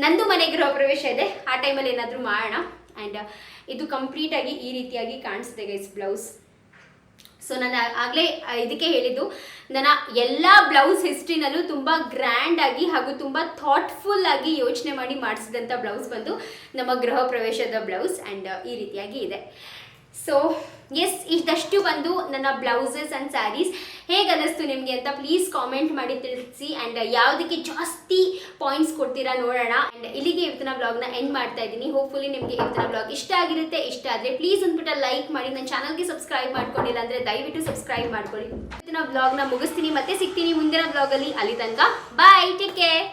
ನಂದು ಮನೆ ಗೃಹ ಪ್ರವೇಶ ಇದೆ, ಆ ಟೈಮಲ್ಲಿ ಏನಾದರೂ ಮಾಡೋಣ. ಆ್ಯಂಡ್ ಇದು ಕಂಪ್ಲೀಟಾಗಿ ಈ ರೀತಿಯಾಗಿ ಕಾಣಿಸ್ತಿದೆ ಗೈಸ್ ಬ್ಲೌಸ್. ಸೊ ನಾನು ಆಗಲೇ ಇದಕ್ಕೆ ಹೇಳಿದ್ದು, ನನ್ನ ಎಲ್ಲ ಬ್ಲೌಸ್ ಹಿಸ್ಟ್ರಿನಲ್ಲೂ ತುಂಬ ಗ್ರ್ಯಾಂಡಾಗಿ ಹಾಗೂ ತುಂಬ ಥಾಟ್ಫುಲ್ಲಾಗಿ ಯೋಚನೆ ಮಾಡಿ ಮಾಡಿಸಿದಂಥ ಬ್ಲೌಸ್ ಬಂದು ನಮ್ಮ ಗೃಹ ಪ್ರವೇಶದ ಬ್ಲೌಸ್. ಆ್ಯಂಡ್ ಈ ರೀತಿಯಾಗಿ ಇದೆ. ಸೊ ಎಸ್, ಇಷ್ಟಷ್ಟು ಬಂದು ನನ್ನ ಬ್ಲೌಸಸ್ ಆ್ಯಂಡ್ ಸ್ಯಾರೀಸ್. ಹೇಗೆ ಅನ್ನಿಸ್ತು ನಿಮಗೆ ಅಂತ ಪ್ಲೀಸ್ ಕಾಮೆಂಟ್ ಮಾಡಿ ತಿಳಿಸಿ. ಆ್ಯಂಡ್ ಯಾವುದಕ್ಕೆ ಜಾಸ್ತಿ ಪಾಯಿಂಟ್ಸ್ ಕೊಡ್ತೀರಾ ನೋಡೋಣ. ಆ್ಯಂಡ್ ಇಲ್ಲಿಗೆ ಇವತ್ತಿನ ಬ್ಲಾಗ್ನ ಎಂಡ್ ಮಾಡ್ತಾ ಇದ್ದೀನಿ. ಹೋಪ್ಫುಲಿ ನಿಮಗೆ ಇವತ್ತಿನ ಬ್ಲಾಗ್ ಇಷ್ಟ ಆಗಿರುತ್ತೆ. ಇಷ್ಟ ಆದರೆ ಪ್ಲೀಸ್ ಅಂದ್ಬಿಟ್ಟು ಲೈಕ್ ಮಾಡಿ. ನನ್ನ ಚಾನಲ್ಗೆ ಸಬ್ಸ್ಕ್ರೈಬ್ ಮಾಡ್ಕೊಂಡಿಲ್ಲ ಅಂದರೆ ದಯವಿಟ್ಟು ಸಬ್ಸ್ಕ್ರೈಬ್ ಮಾಡ್ಕೊಳ್ಳಿ. ಇವತ್ತಿನ ಬ್ಲಾಗ್ನ ಮುಗಿಸ್ತೀನಿ, ಮತ್ತೆ ಸಿಗ್ತೀನಿ ಮುಂದಿನ ಬ್ಲಾಗಲ್ಲಿ. ಅಲ್ಲಿ ತನಕ ಬಾಯ್, ಟೇಕ್ ಕೇರ್.